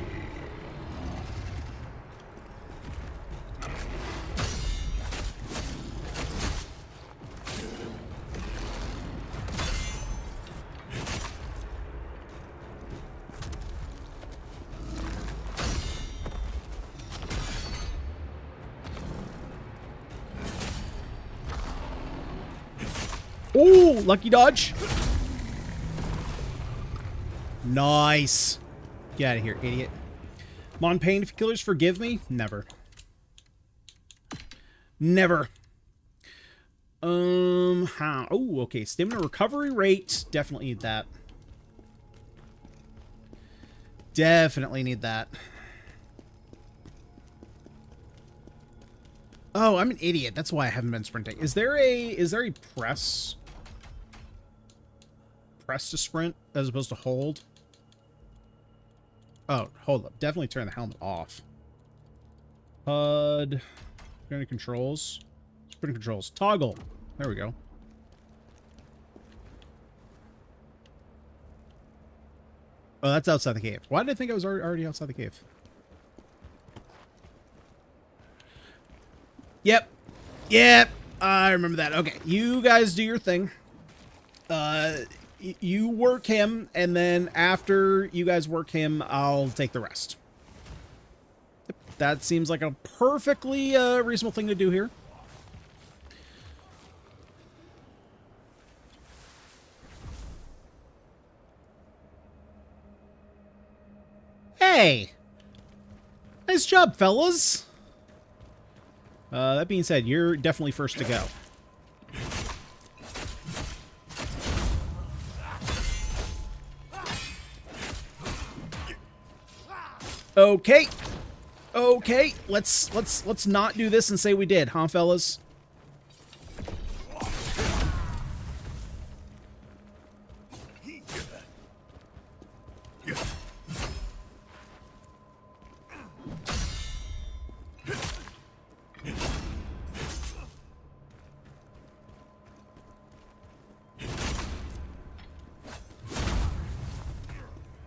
Ooh, lucky dodge. Nice. Get out of here, idiot. Mon Pain killers forgive me? Never. Never. How? Oh, okay. Stamina recovery rate. Definitely need that. Definitely need that. Oh, I'm an idiot. That's why I haven't been sprinting. Is there a press to sprint as opposed to hold? Oh, hold up. Definitely turn the helmet off. HUD. Sprint controls. Sprint controls. Toggle. There we go. Oh, that's outside the cave. Why did I think I was already outside the cave? Yep. Yep. I remember that. Okay. You guys do your thing. You work him, and then after you guys work him, I'll take the rest. Yep. That seems like a perfectly reasonable thing to do here. Hey! Nice job, fellas! That being said, you're definitely first to go. Okay. Okay. Let's not do this and say we did, huh, fellas?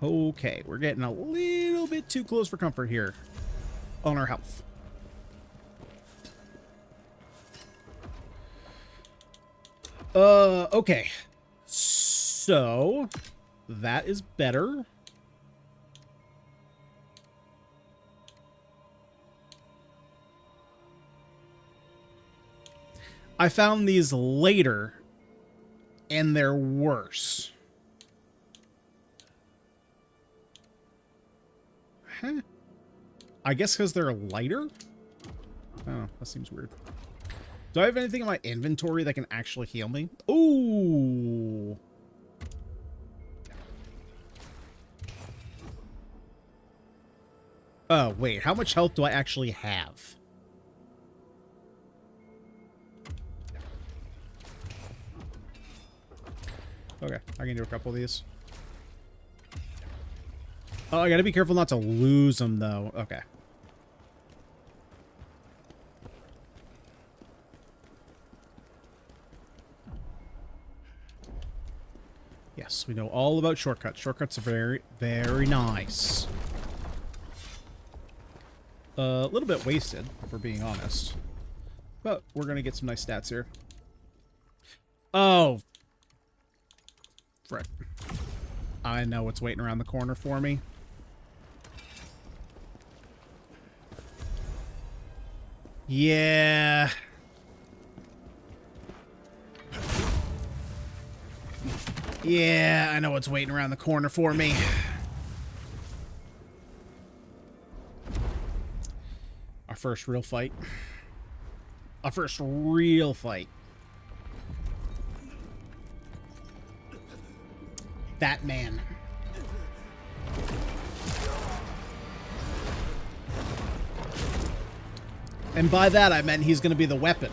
Okay, we're getting a little bit too close for comfort here on our health. Okay. So, that is better. I found these later, and they're worse. Huh? I guess because they're lighter? Oh, that seems weird. Do I have anything in my inventory that can actually heal me? Ooh. Oh, wait. How much health do I actually have? Okay, I can do a couple of these. Oh, I gotta be careful not to lose them, though. Okay. Yes, we know all about shortcuts. Shortcuts are very, very nice. A little bit wasted, if we're being honest. But we're gonna get some nice stats here. Oh. Frick. I know what's waiting around the corner for me. Yeah. Yeah, I know what's waiting around the corner for me. Our first real fight. Our first real fight. That man. And by that I meant he's going to be the weapon.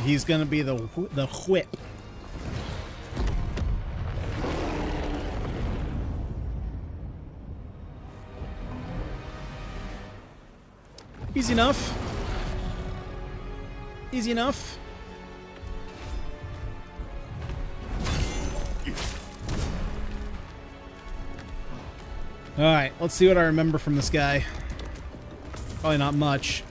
He's going to be the whip. Easy enough. Easy enough. Alright, let's see what I remember from this guy. Probably not much.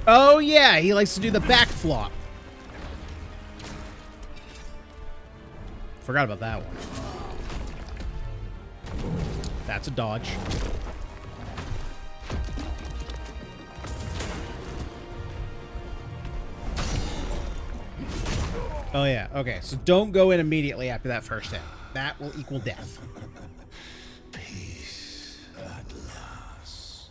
Oh yeah, he likes to do the back flop. Forgot about that one. That's a dodge. Oh yeah, okay, so don't go in immediately after that first hit. That will equal death. Peace at last.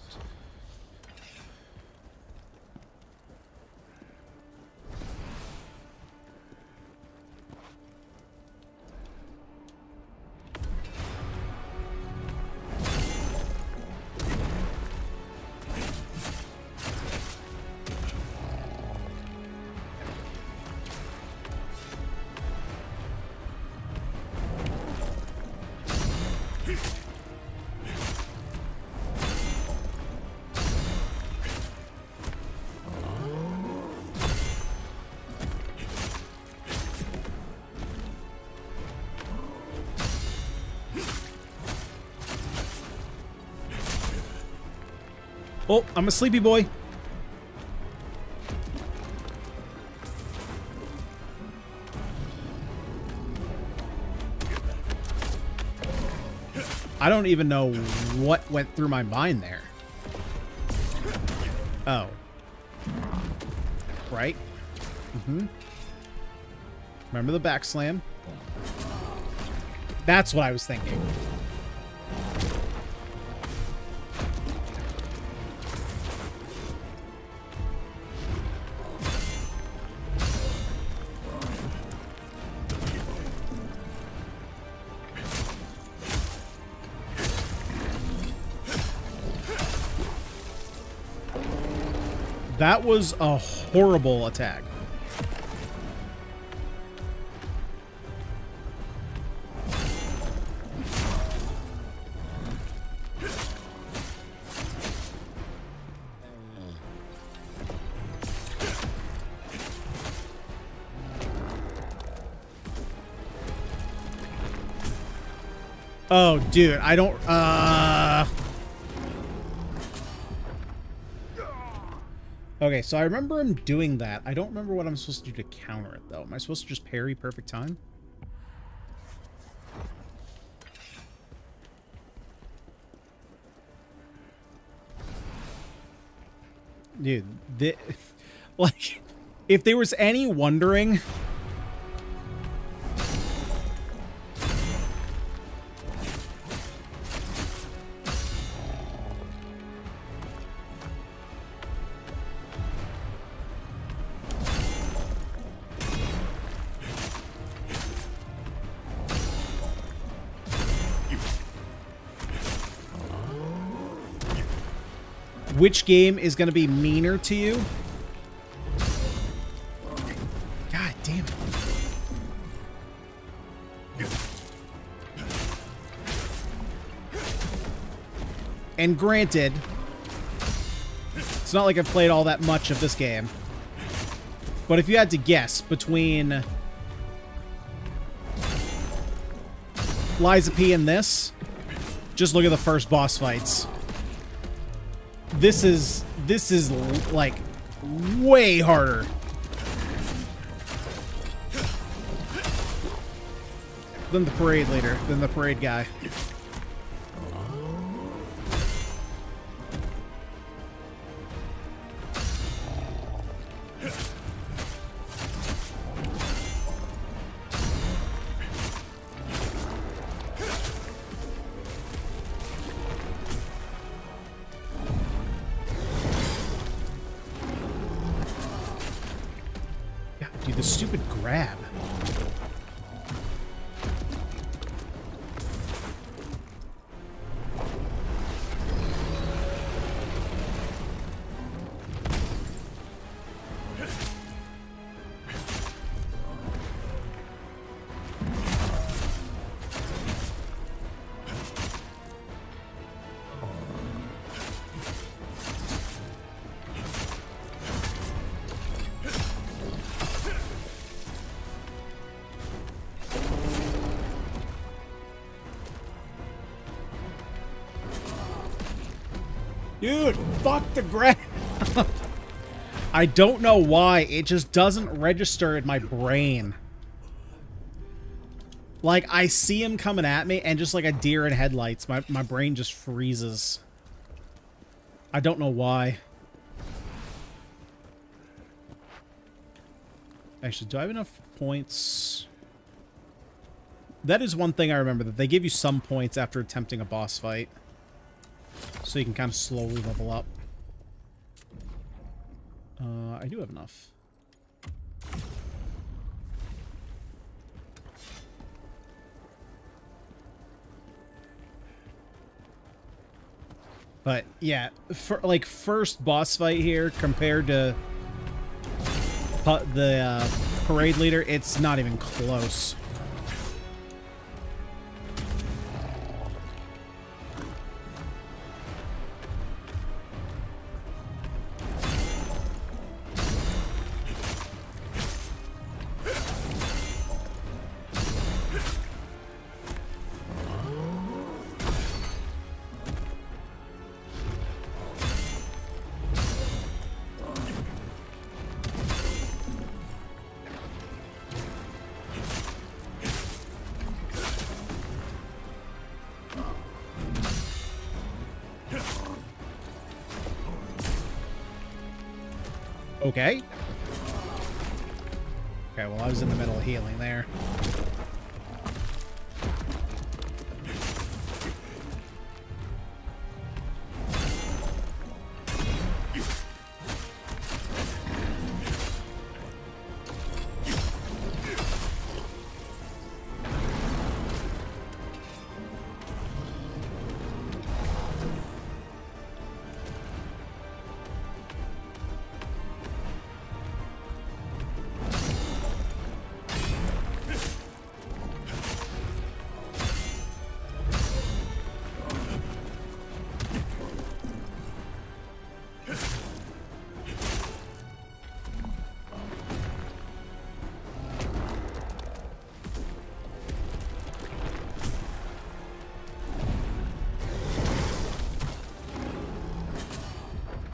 Oh, I'm a sleepy boy. I don't even know what went through my mind there. Oh. Right? Mm-hmm. Remember the back slam? That's what I was thinking. That was a horrible attack. Oh, dude, I don't, Okay, so I remember him doing that. I don't remember what I'm supposed to do to counter it, though. Am I supposed to just parry perfect time? Dude, like, if there was any wondering... which game is going to be meaner to you? God damn it. And granted, it's not like I've played all that much of this game. But if you had to guess between Liza P and this, just look at the first boss fights. This is like way harder than the parade leader, than the parade guy. Dude, the stupid grab. Dude, fuck the grab. I don't know why. It just doesn't register in my brain. Like, I see him coming at me, and just like a deer in headlights, my brain just freezes. I don't know why. Actually, do I have enough points? That is one thing I remember, that they give you some points after attempting a boss fight. So you can kind of slowly level up. I do have enough. But yeah, for like first boss fight here compared to the parade leader, it's not even close. Okay. Okay, well, I was in the middle of healing there.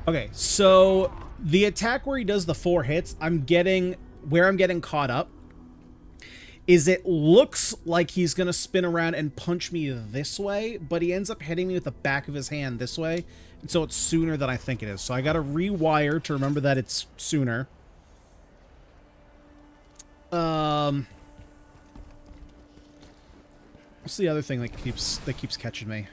Okay, so the attack where he does the 4 hits, I'm getting caught up is it looks like he's gonna spin around and punch me this way, but he ends up hitting me with the back of his hand this way, and so it's sooner than I think it is. So I gotta rewire to remember that it's sooner. What's the other thing that keeps catching me?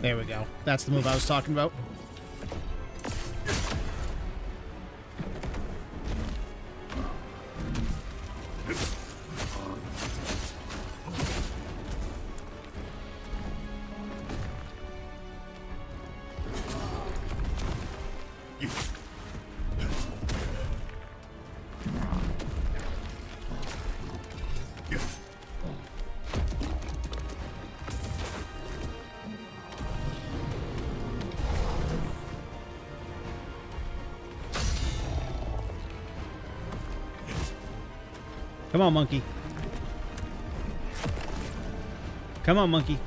There we go. That's the move I was talking about. Come on, monkey. Come on, monkey.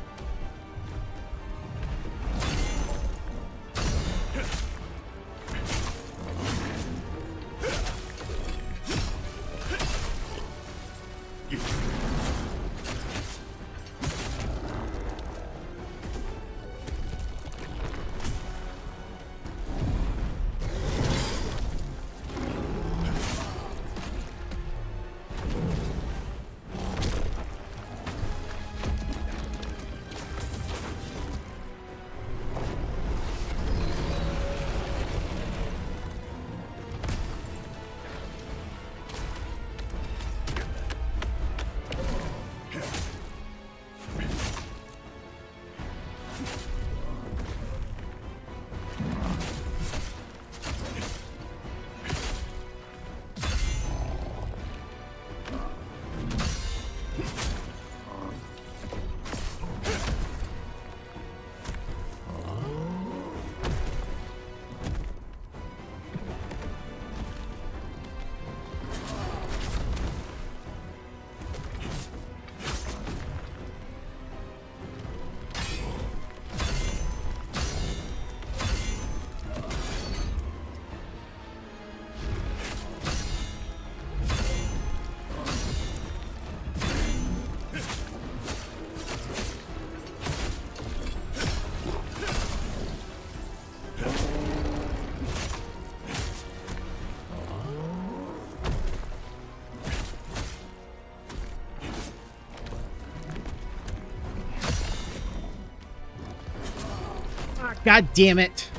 God damn it.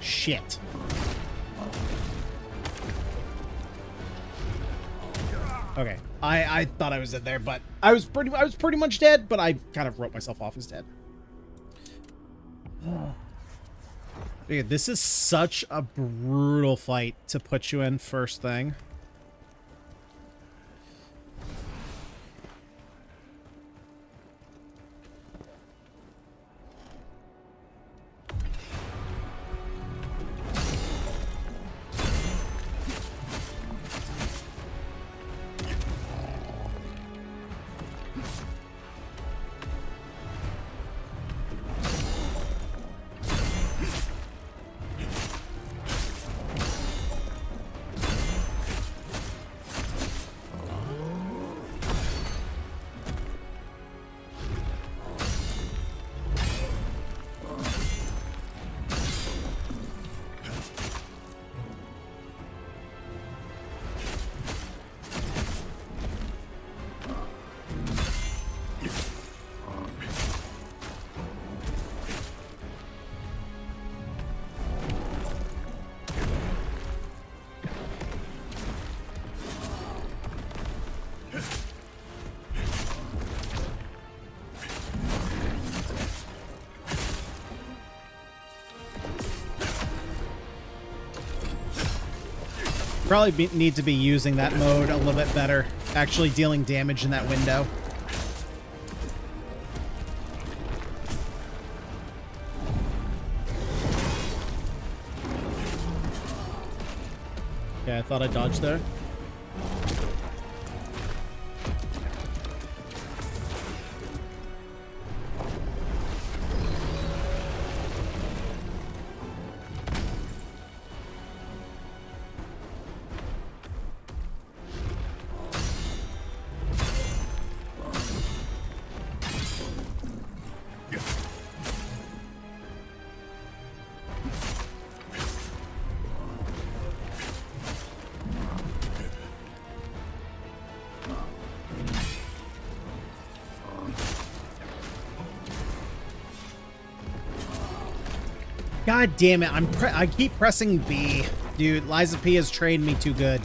Shit. Okay. I thought I was in there, but I was pretty much dead, but I kind of wrote myself off as dead. Dude, this is such a brutal fight to put you in first thing. Probably need to be using that mode a little bit better. Actually dealing damage in that window. Okay, I thought I dodged there. God damn it, I keep pressing B. Dude, Liza P has trained me too good.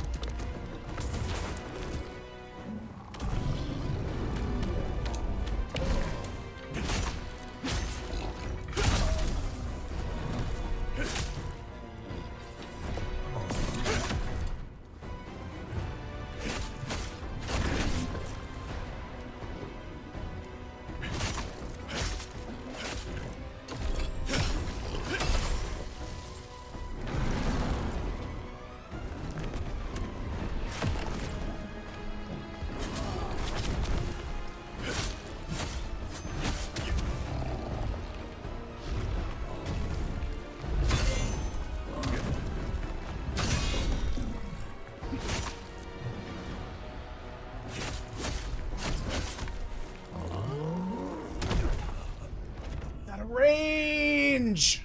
Range.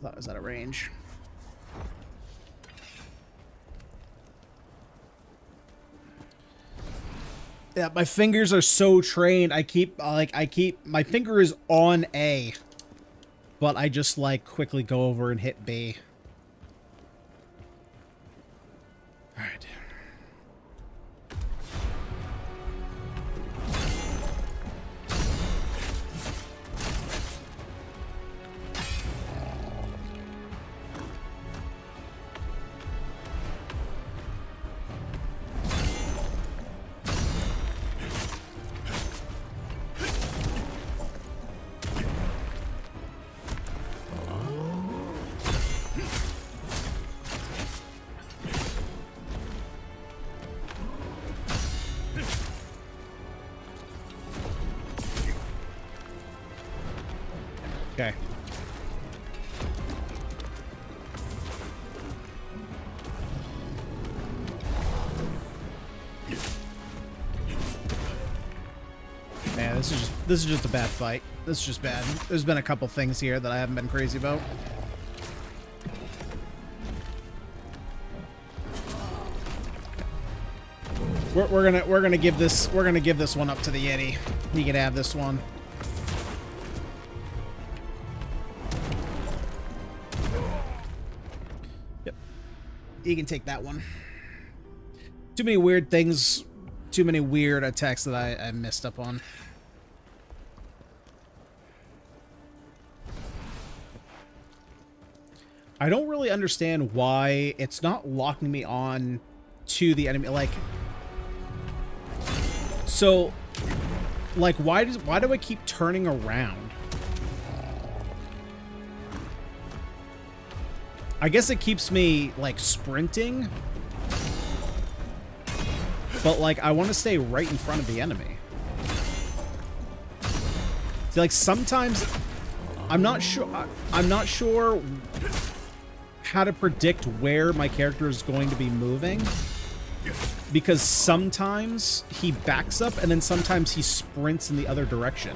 Thought I was out of range. Yeah, my fingers are so trained. I keep my finger is on A, but I just like quickly go over and hit B. All right. Okay. Man, this is just a bad fight. This is just bad. There's been a couple things here that I haven't been crazy about. We're gonna give this one up to the Yeti. He can have this one. Yep. You can take that one. Too many weird things, too many weird attacks that I messed up on. I don't really understand why it's not locking me on to the enemy. Like, so, like, why do I keep turning around? I guess it keeps me, like, sprinting. But, like, I want to stay right in front of the enemy. See, like, sometimes I'm not sure how to predict where my character is going to be moving, because sometimes he backs up and then sometimes he sprints in the other direction.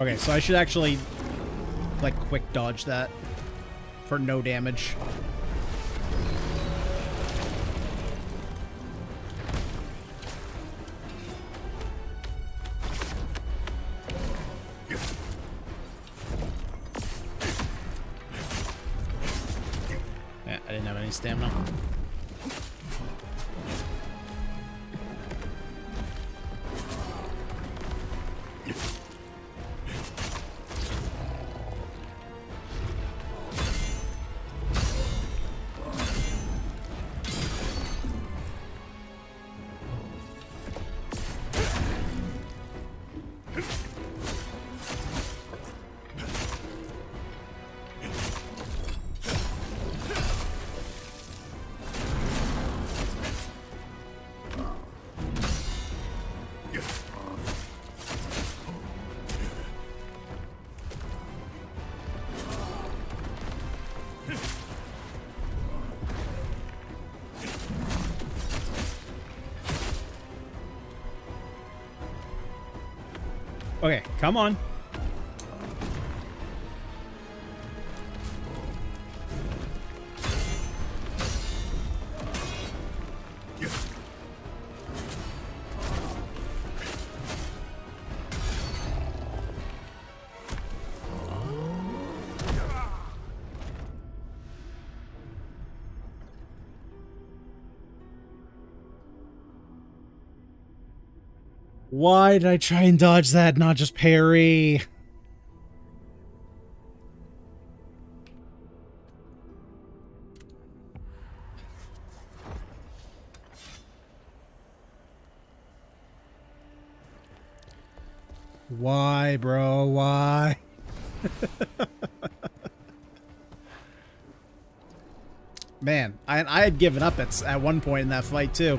Okay, so I should actually, like, quick dodge that for no damage. Yeah, I didn't have any stamina. Okay, come on. Why did I try and dodge that, not just parry? Why, bro? Why? Man, I had given up at one point in that fight, too.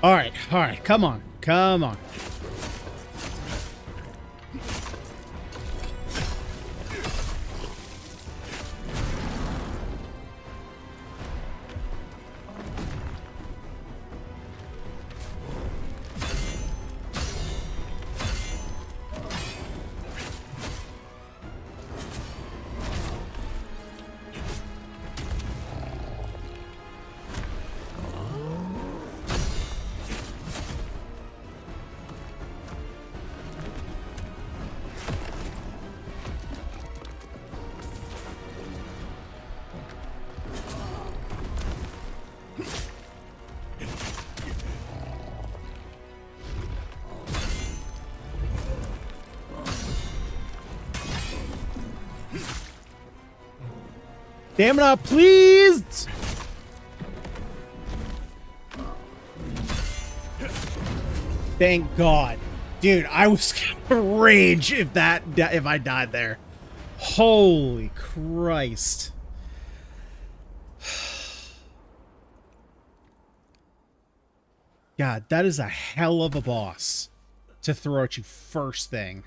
All right, come on, come on. Stamina, please! Thank God. Dude, I was gonna rage if I died there. Holy Christ. God, that is a hell of a boss to throw at you first thing.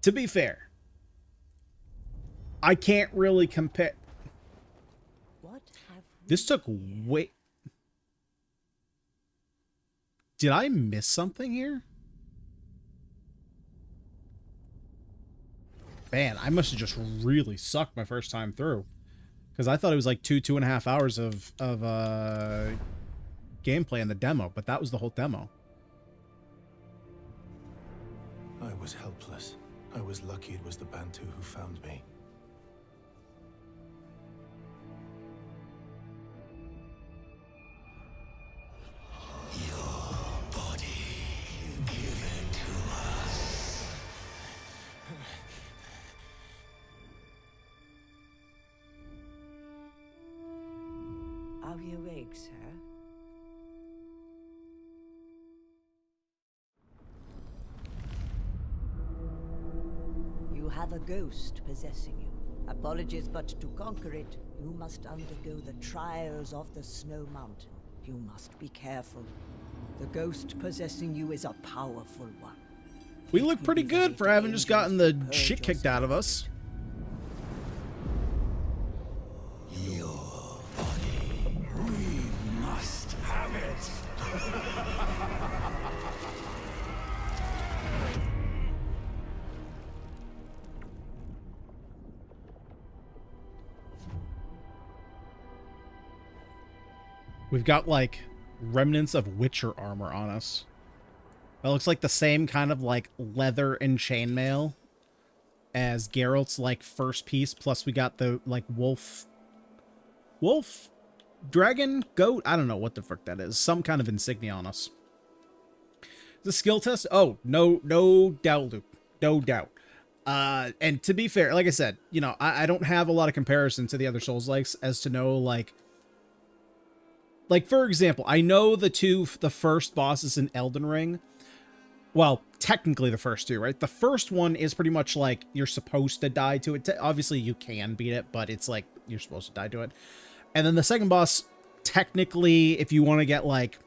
To be fair, I can't really compare. This took way... Did I miss something here? Man, I must have just really sucked my first time through. Because I thought it was like 2.5 hours of gameplay in the demo, but that was the whole demo. I was helpless. I was lucky it was the Bantu who found me. Your body, give it to us. Are we awake, sir? You have a ghost possessing you. Apologies, but to conquer it, you must undergo the trials of the Snow Mountain. You must be careful. The ghost possessing you is a powerful one. We look pretty good for having just gotten the shit kicked out of us. Your body, we must have it. We've got, like, remnants of Witcher armor on us. That looks like the same kind of, like, leather and chainmail as Geralt's, like, first piece. Plus we got the, like, wolf, dragon, goat? I don't know what the frick that is. Some kind of insignia on us. The skill test? Oh, no doubt, Luke. No doubt. And to be fair, like I said, you know, I don't have a lot of comparison to the other Souls-likes as to know, like, for example, I know the first bosses in Elden Ring. Well, technically the first two, right? The first one is pretty much like you're supposed to die to it. Obviously, you can beat it, but it's like you're supposed to die to it. And then the second boss, technically, if you want to get like,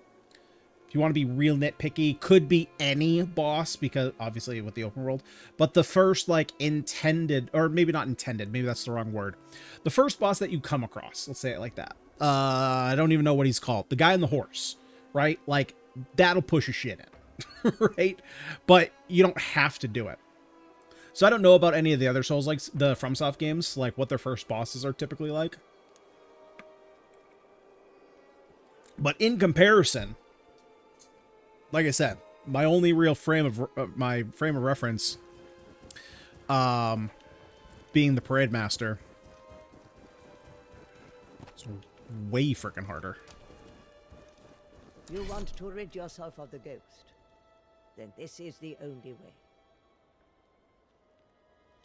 if you want to be real nitpicky, could be any boss because obviously with the open world. But the first like intended, or maybe not intended, maybe that's the wrong word. The first boss that you come across, let's say it like that. I don't even know what he's called. The guy on the horse, right? Like, that'll push your shit in, right? But you don't have to do it. So I don't know about any of the other Souls, like the FromSoft games, like what their first bosses are typically like. But in comparison, like I said, my only real frame of reference, being the Parade Master. So way freaking harder. You want to rid yourself of the ghost? Then this is the only way.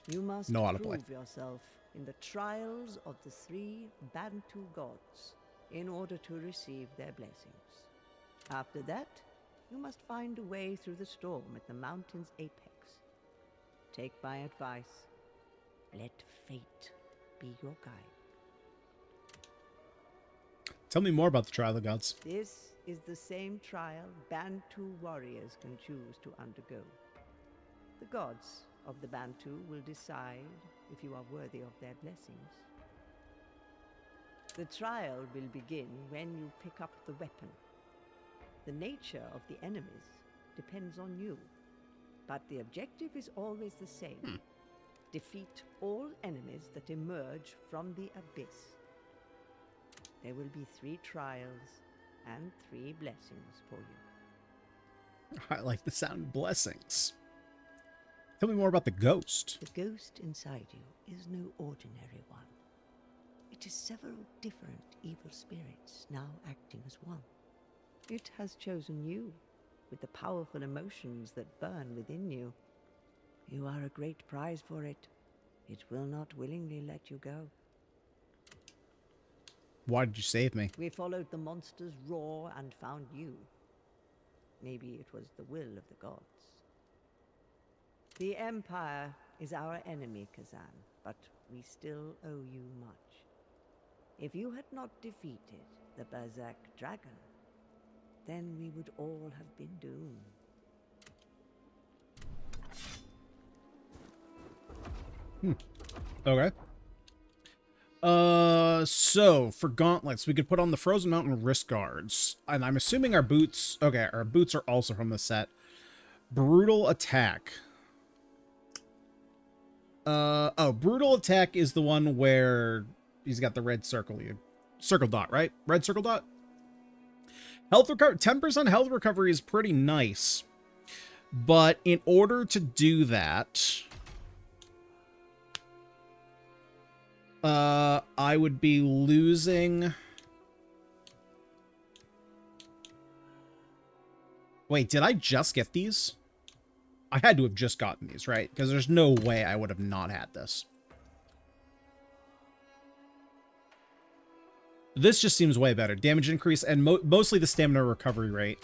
You must Know how to play. prove yourself in the trials of the 3 Bantu gods in order to receive their blessings. After that, you must find a way through the storm at the mountain's apex. Take my advice. Let fate be your guide. Tell me more about the Trial of the Gods. This is the same trial Bantu warriors can choose to undergo. The gods of the Bantu will decide if you are worthy of their blessings. The trial will begin when you pick up the weapon. The nature of the enemies depends on you, but the objective is always the same. Defeat all enemies that emerge from the abyss. There will be 3 trials and 3 blessings for you. I like the sound of blessings. Tell me more about the ghost. The ghost inside you is no ordinary one. It is several different evil spirits now acting as one. It has chosen you with the powerful emotions that burn within you. You are a great prize for it. It will not willingly let you go. Why did you save me? We followed the monster's roar and found you. Maybe it was the will of the gods. The Empire is our enemy, Khazan, but we still owe you much. If you had not defeated the Berserker dragon, then we would all have been doomed. Okay. So for gauntlets, we could put on the Frozen Mountain wrist guards, and I'm assuming our boots. Okay, our boots are also from the set. Brutal attack. Brutal attack is the one where he's got the red circle dot, right? Red circle dot. Health recovery, 10% health recovery is pretty nice, but in order to do that, I would be losing. Wait, did I just get these? I had to have just gotten these, right? Because there's no way I would have not had this. This just seems way better. Damage increase and mostly the stamina recovery rate.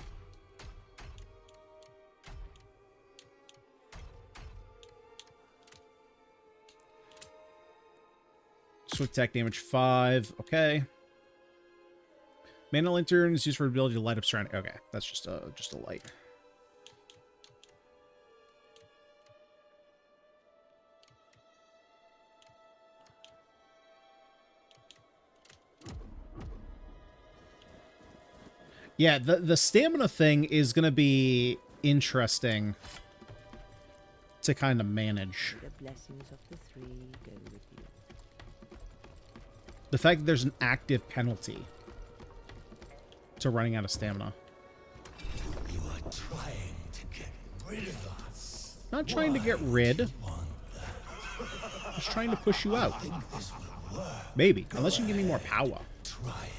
Swift attack damage 5. Okay. Mana lantern is used for ability to light up surrounding. Okay, that's just a light. Yeah, the stamina thing is going to be interesting to kind of manage. The blessings of the 3 go with you. The fact that there's an active penalty to running out of stamina. You are trying to get rid of us. Not trying to get rid. Just trying to push you out. Maybe, unless you can give me more power. Try it.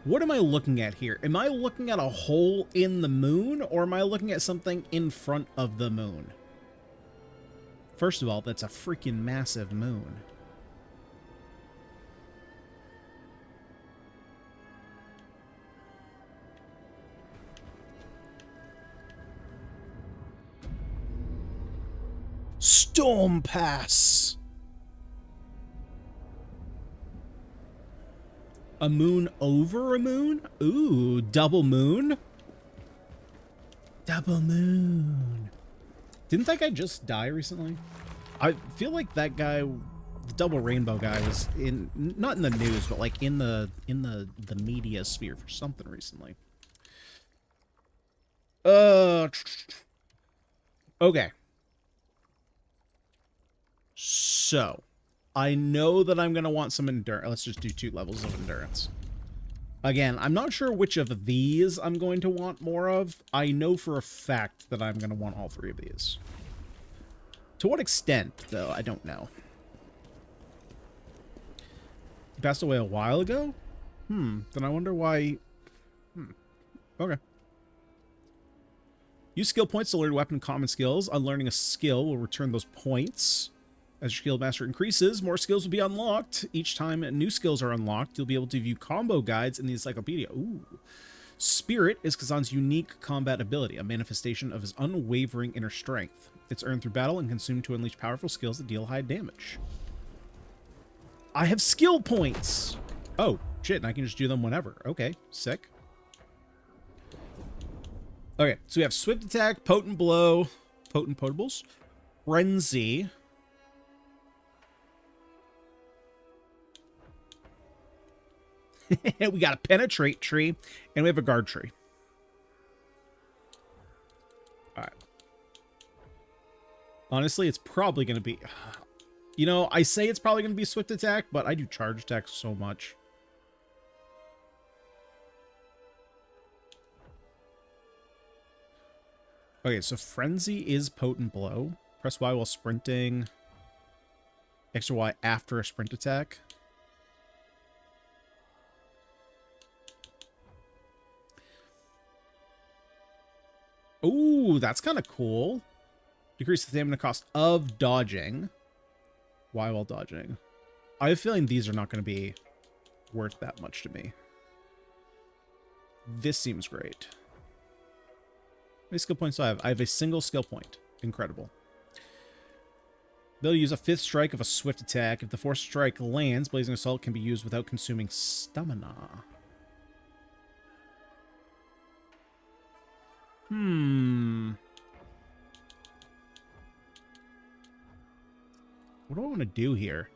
What am I looking at here? Am I looking at a hole in the moon, or am I looking at something in front of the moon? First of all, that's a freaking massive moon. Storm Pass! A moon over a moon? Ooh, double moon? Double moon. Didn't that guy just die recently? I feel like that guy, the double rainbow guy, was in, not in the news, but like in the media sphere for something recently. Okay. So, I know that I'm going to want some endurance. Let's just do 2 levels of endurance. Again, I'm not sure which of these I'm going to want more of. I know for a fact that I'm going to want all three of these. To what extent, though, I don't know. He passed away a while ago? Then I wonder why... Okay. Use skill points to learn weapon common skills. Unlearning a skill will return those points. As your skill master increases, more skills will be unlocked. Each time new skills are unlocked, you'll be able to view combo guides in the encyclopedia. Ooh. Spirit is Khazan's unique combat ability, a manifestation of his unwavering inner strength. It's earned through battle and consumed to unleash powerful skills that deal high damage. I have skill points! Oh, shit, and I can just do them whenever. Okay, sick. Okay, so we have Swift Attack, Potent Blow, Potent Potables, Frenzy. We got a Penetrate tree, and we have a Guard tree. Alright. Honestly, it's probably going to be... You know, I say it's probably going to be Swift Attack, but I do Charge Attack so much. Okay, so Frenzy is Potent Blow. Press Y while sprinting. Extra Y after a sprint attack. Ooh, that's kind of cool. Decrease the stamina cost of dodging. Y while dodging. I have a feeling these are not going to be worth that much to me. This seems great. How many skill points do I have? I have a single skill point. Incredible. Ability to use a 5th strike of a swift attack. If the 4th strike lands, Blazing Assault can be used without consuming stamina. What do I want to do here?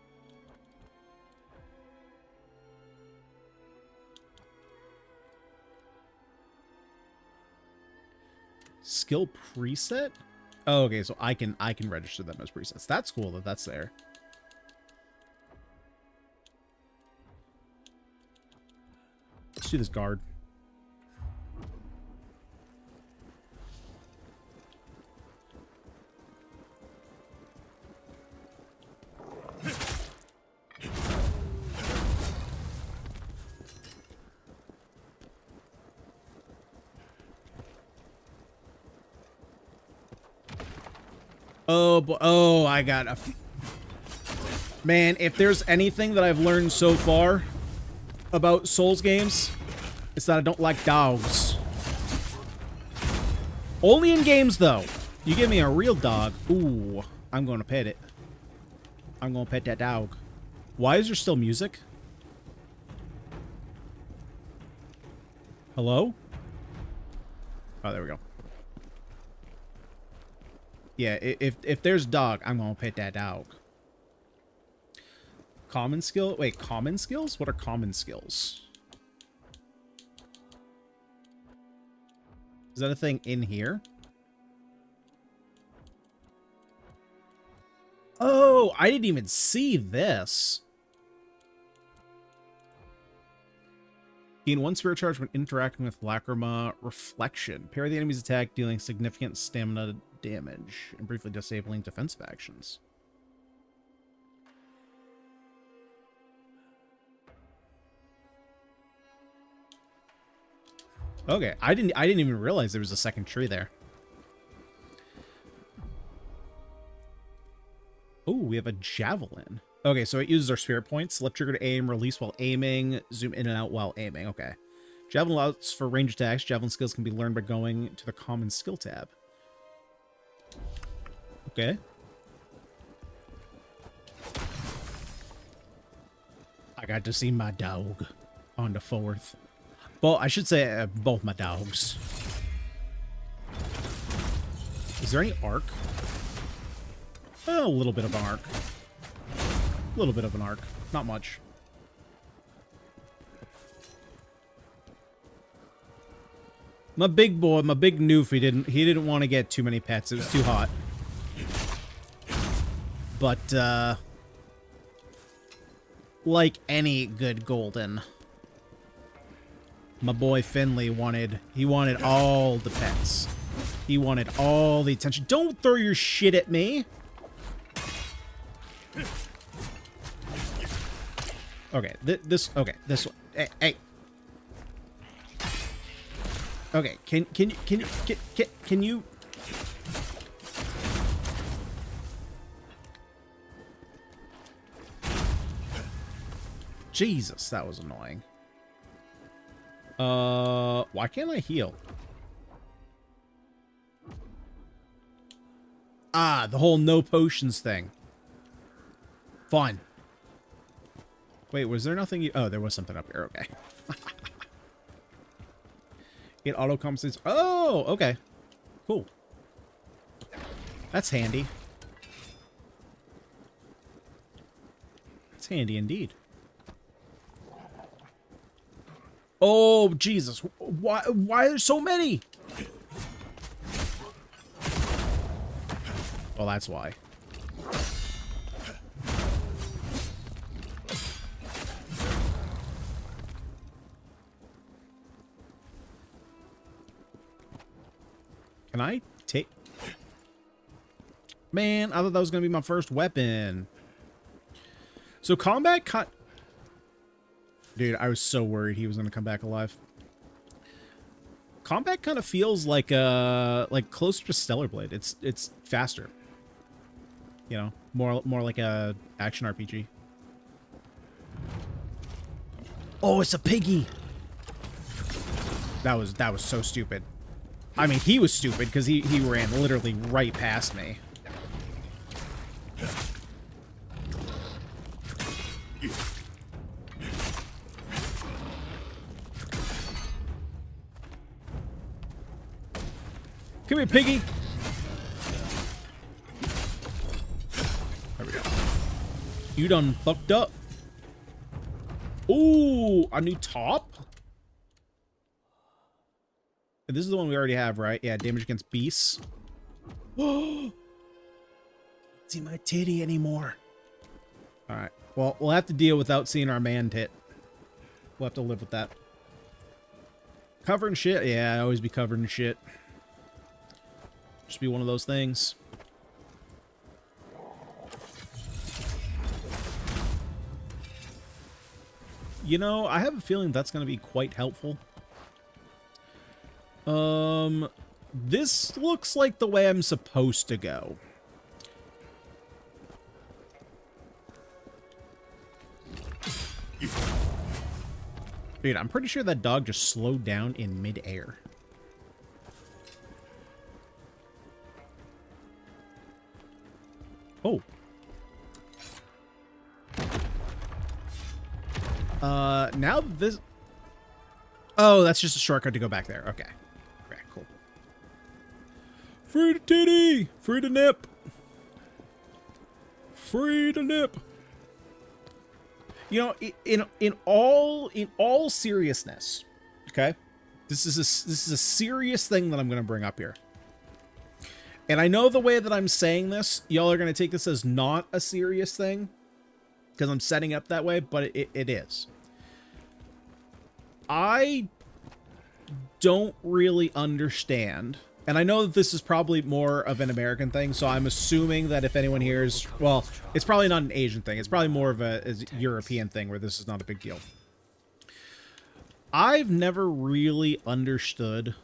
Skill preset? Oh, okay, so I can register them as presets. That's cool that that's there. Let's do this guard. Oh, boy. Oh, I got a... Man, if there's anything that I've learned so far about Souls games, it's that I don't like dogs. Only in games, though. You give me a real dog. Ooh, I'm going to pet it. I'm going to pet that dog. Why is there still music? Hello? Oh, there we go. Yeah, if there's dog, I'm gonna pet that dog. Common skill? Wait, common skills? What are common skills? Is that a thing in here? Oh, I didn't even see this. Gain 1 spirit charge when interacting with Lacrima Reflection. Parry the enemy's attack, dealing significant stamina damage and briefly disabling defensive actions. Okay, I didn't even realize there was a second tree there. Oh, we have a javelin. Okay, so it uses our spirit points. Left trigger to aim, release while aiming, zoom in and out while aiming. Okay. Javelin allows for range attacks. Javelin skills can be learned by going to the common skill tab. Okay. I got to see my dog on the 4th. Well, I should say both my dogs. Is there any arc? A little bit of an arc. A little bit of an arc. Not much. My big boy, my big noof, he didn't want to get too many pets. It was too hot. But, like any good golden, My boy Finley wanted all the pets. He wanted all the attention. Don't throw your shit at me. Okay, this one. Hey. Okay, can you Jesus, that was annoying. Why can't I heal? Ah, the whole no potions thing. Fun. Wait, was there nothing? Oh, there was something up here. Okay. It auto compensates. Oh, okay. Cool. That's handy. That's handy indeed. Oh, Jesus. Why are there so many? Oh, that's why. Can I take... Man, I thought that was going to be my first weapon. So combat cut... Dude, I was so worried he was going to come back alive. Combat kind of feels like closer to Stellar Blade. It's faster. You know, more like a action RPG. Oh, it's a piggy. That was so stupid. I mean, he was stupid because he ran literally right past me. Come here, piggy. There we go. You done fucked up. Ooh, a new top? This is the one we already have, right? Yeah, damage against beasts. Whoa! See my titty anymore. Alright. Well, we'll have to deal without seeing our man tit. We'll have to live with that. Covered in shit? Yeah, I always be covered in shit. Just be one of those things. You know, I have a feeling that's going to be quite helpful. This looks like the way I'm supposed to go. Dude, I'm pretty sure that dog just slowed down in midair. Oh. Now this... Oh, that's just a shortcut to go back there. Okay. Okay, cool. Free to titty! Free to nip! Free to nip! You know, in all seriousness, okay? This is a serious thing that I'm going to bring up here. And I know the way that I'm saying this, y'all are going to take this as not a serious thing because I'm setting up that way, but it is. I don't really understand, and I know that this is probably more of an American thing, so I'm assuming that if anyone here is, well, it's probably not an Asian thing. It's probably more of a European thing where this is not a big deal. I've never really understood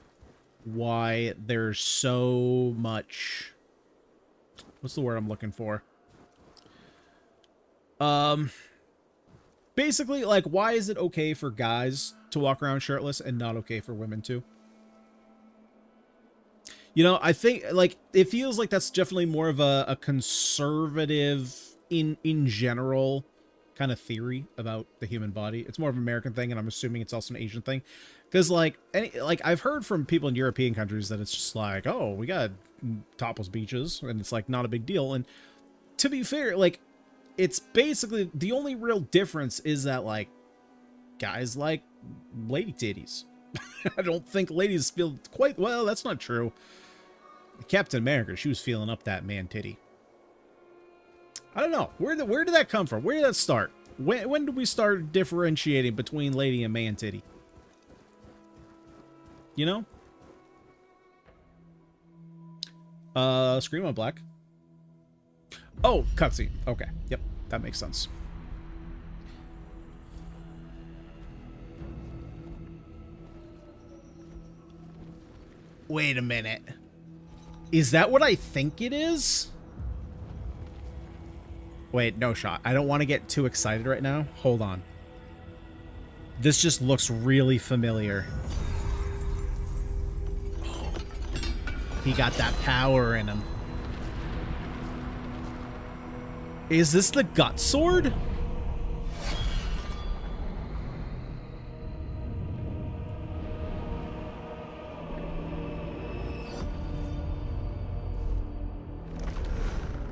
why there's so much... What's the word I'm looking for? Basically, like, why is it okay for guys to walk around shirtless and not okay for women to? You know, I think, like, it feels like that's definitely more of a conservative, in general, kind of theory about the human body. It's more of an American thing, and I'm assuming it's also an Asian thing. Because, like, I've heard from people in European countries that it's just like, oh, we got topless beaches, and it's, like, not a big deal. And to be fair, like, it's basically, the only real difference is that, like, guys like lady titties. I don't think ladies feel quite, well, that's not true. Captain America, she was feeling up that man titty. I don't know. Where did that come from? Where did that start? When did we start differentiating between lady and man titty? you know? Scream on black. Oh, cutscene. Okay. Yep. That makes sense. Wait a minute. Is that what I think it is? Wait, no shot. I don't want to get too excited right now. Hold on. This just looks really familiar. He got that power in him. Is this the gut sword?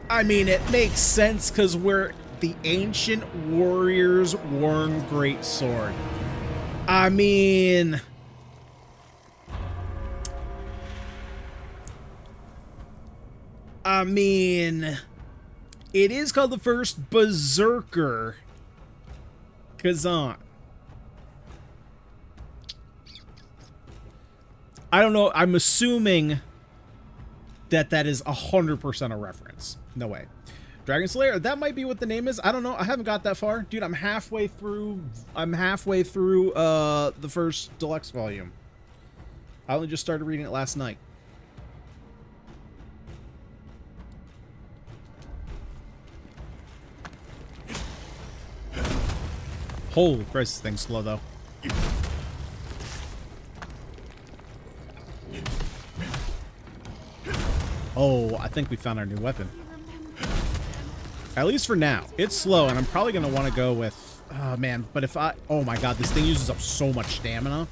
I mean, it makes sense because we're the ancient warriors worn great sword. I mean, it is called the first Berserker. Khazan. I don't know. I'm assuming that is 100% a reference. No way. Dragon Slayer, that might be what the name is. I don't know. I haven't got that far. Dude, I'm halfway through the first deluxe volume. I only just started reading it last night. Holy Christ, this thing's slow though. Oh, I think we found our new weapon. At least for now. It's slow, and I'm probably going to want to go with... Oh, man. But if I... Oh, my God. This thing uses up so much stamina.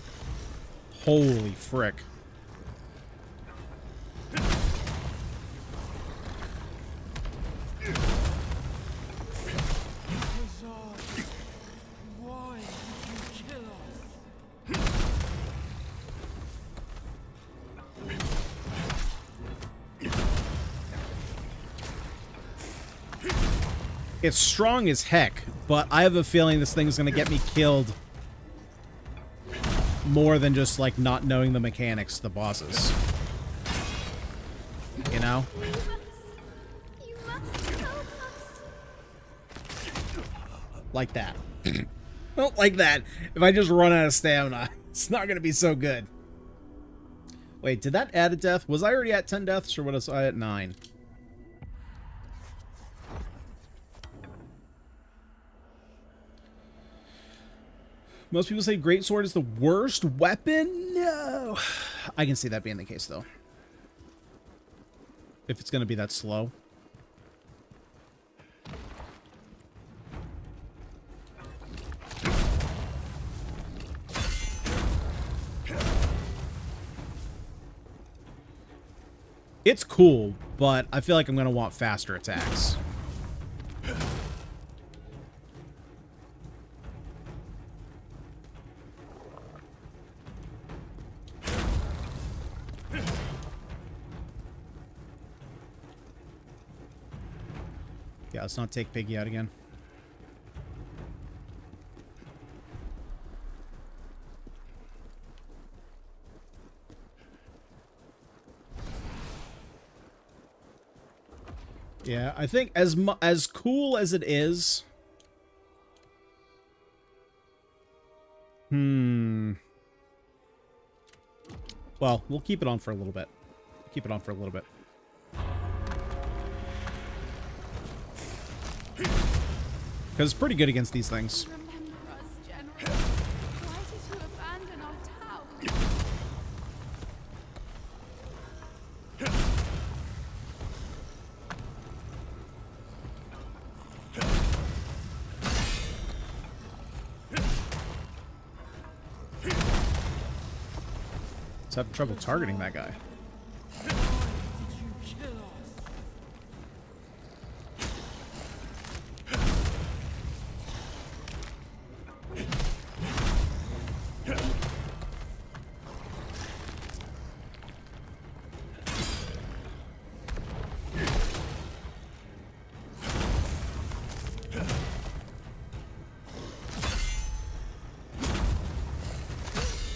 Holy frick. Why did you kill us? It's strong as heck, but I have a feeling this thing's going to get me killed more than just, like, not knowing the mechanics of the bosses. You know? You must help us. Like that. Well, like that. If I just run out of stamina, it's not going to be so good. Wait, did that add a death? Was I already at 10 deaths, or was I at 9? Most people say greatsword is the worst weapon. No. I can see that being the case, though. If it's going to be that slow. It's cool, but I feel like I'm going to want faster attacks. Yeah, let's not take Piggy out again. Yeah, I think as cool as it is... Well, we'll keep it on for a little bit. Keep it on for a little bit. Because it's pretty good against these things. Remember us, General. Why did you abandon our town? It's having trouble targeting that guy. Why did you kill us?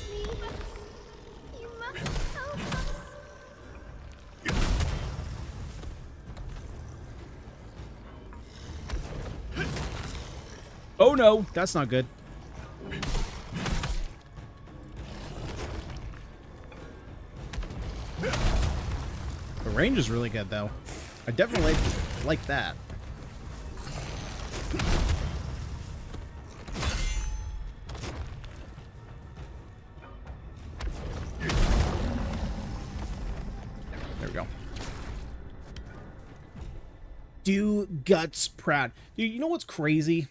Leave us. You Oh no, that's not good. The range is really good, though. I definitely like that. There we go. Do Guts proud. Dude, you know what's crazy?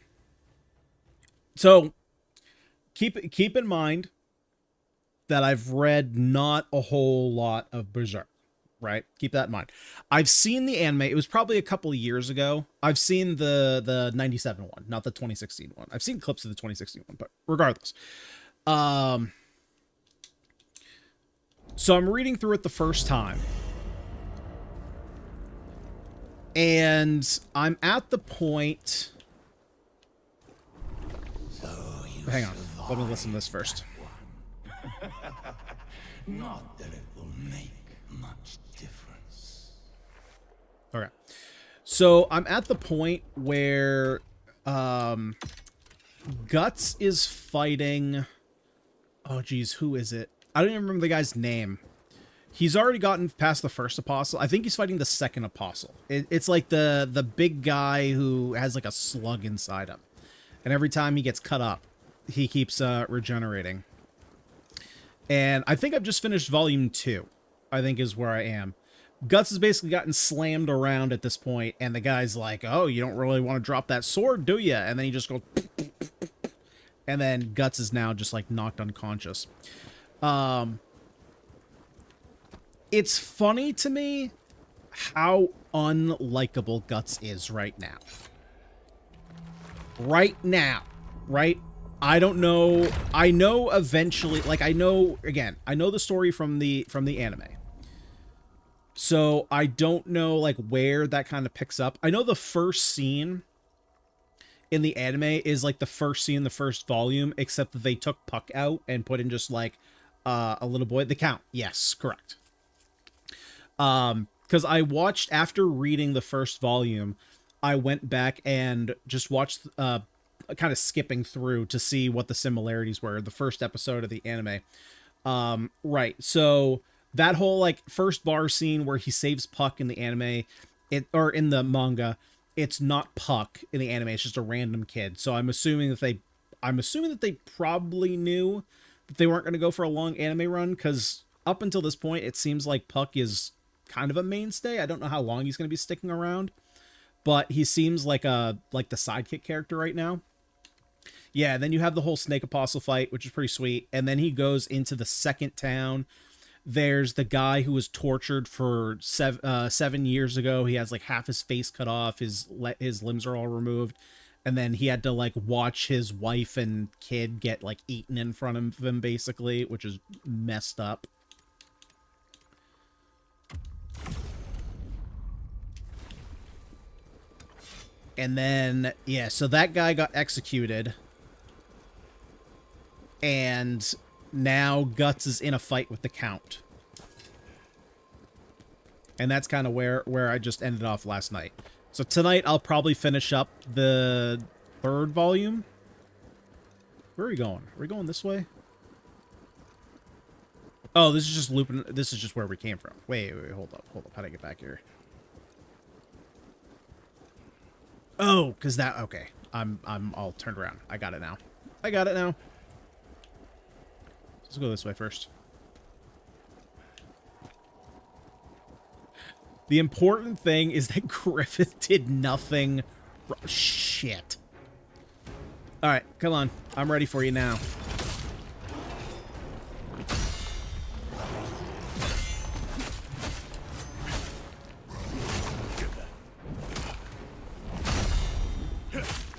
So, keep in mind that I've read not a whole lot of Berserk, right? Keep that in mind. I've seen the anime. It was probably a couple of years ago. I've seen the 97 one, not the 2016 one. I've seen clips of the 2016 one, but regardless. So I'm reading through it the first time. And I'm at the point... Hang on. Let me listen to this first. Not that it will make much difference. Okay. So I'm at the point where Guts is fighting... Oh, geez. Who is it? I don't even remember the guy's name. He's already gotten past the first apostle. I think he's fighting the second apostle. It's like the big guy who has like a slug inside him. And every time he gets cut up, he keeps regenerating. And I think I've just finished volume 2, I think is where I am. Guts has basically gotten slammed around at this point, and the guy's like, oh, you don't really want to drop that sword, do you? And then he just goes... And then Guts is now just like knocked unconscious. It's funny to me how unlikable Guts is right now. Right now, right? I don't know. I know eventually, like I know the story from the anime. So I don't know like where that kind of picks up. I know the first scene in the anime is like the first scene in the first volume, except that they took Puck out and put in just like a little boy. The Count. Yes, correct. Because I watched, after reading the first volume, I went back and just watched, kind of skipping through to see what the similarities were. The first episode of the anime. Right. So that whole like first bar scene where he saves Puck in the anime, or in the manga, it's not Puck in the anime. It's just a random kid. So I'm assuming that they probably knew that they weren't going to go for a long anime run, because up until this point, it seems like Puck is kind of a mainstay. I don't know how long he's going to be sticking around, but he seems like the sidekick character right now. Yeah, then you have the whole Snake Apostle fight, which is pretty sweet. And then he goes into the second town. There's the guy who was tortured for 7 years ago. He has like half his face cut off. His limbs are all removed. And then he had to like watch his wife and kid get like eaten in front of him, basically, which is messed up. And then, yeah, so that guy got executed. And now Guts is in a fight with the Count. And that's kind of where I just ended off last night. So tonight I'll probably finish up the third volume. Where are we going? Are we going this way? Oh, this is just looping. This is just where we came from. Wait, hold up. How do I get back here? Oh, because that... Okay. I'm all turned around. I got it now. Let's go this way first. The important thing is that Griffith did nothing... Shit. Alright, come on. I'm ready for you now.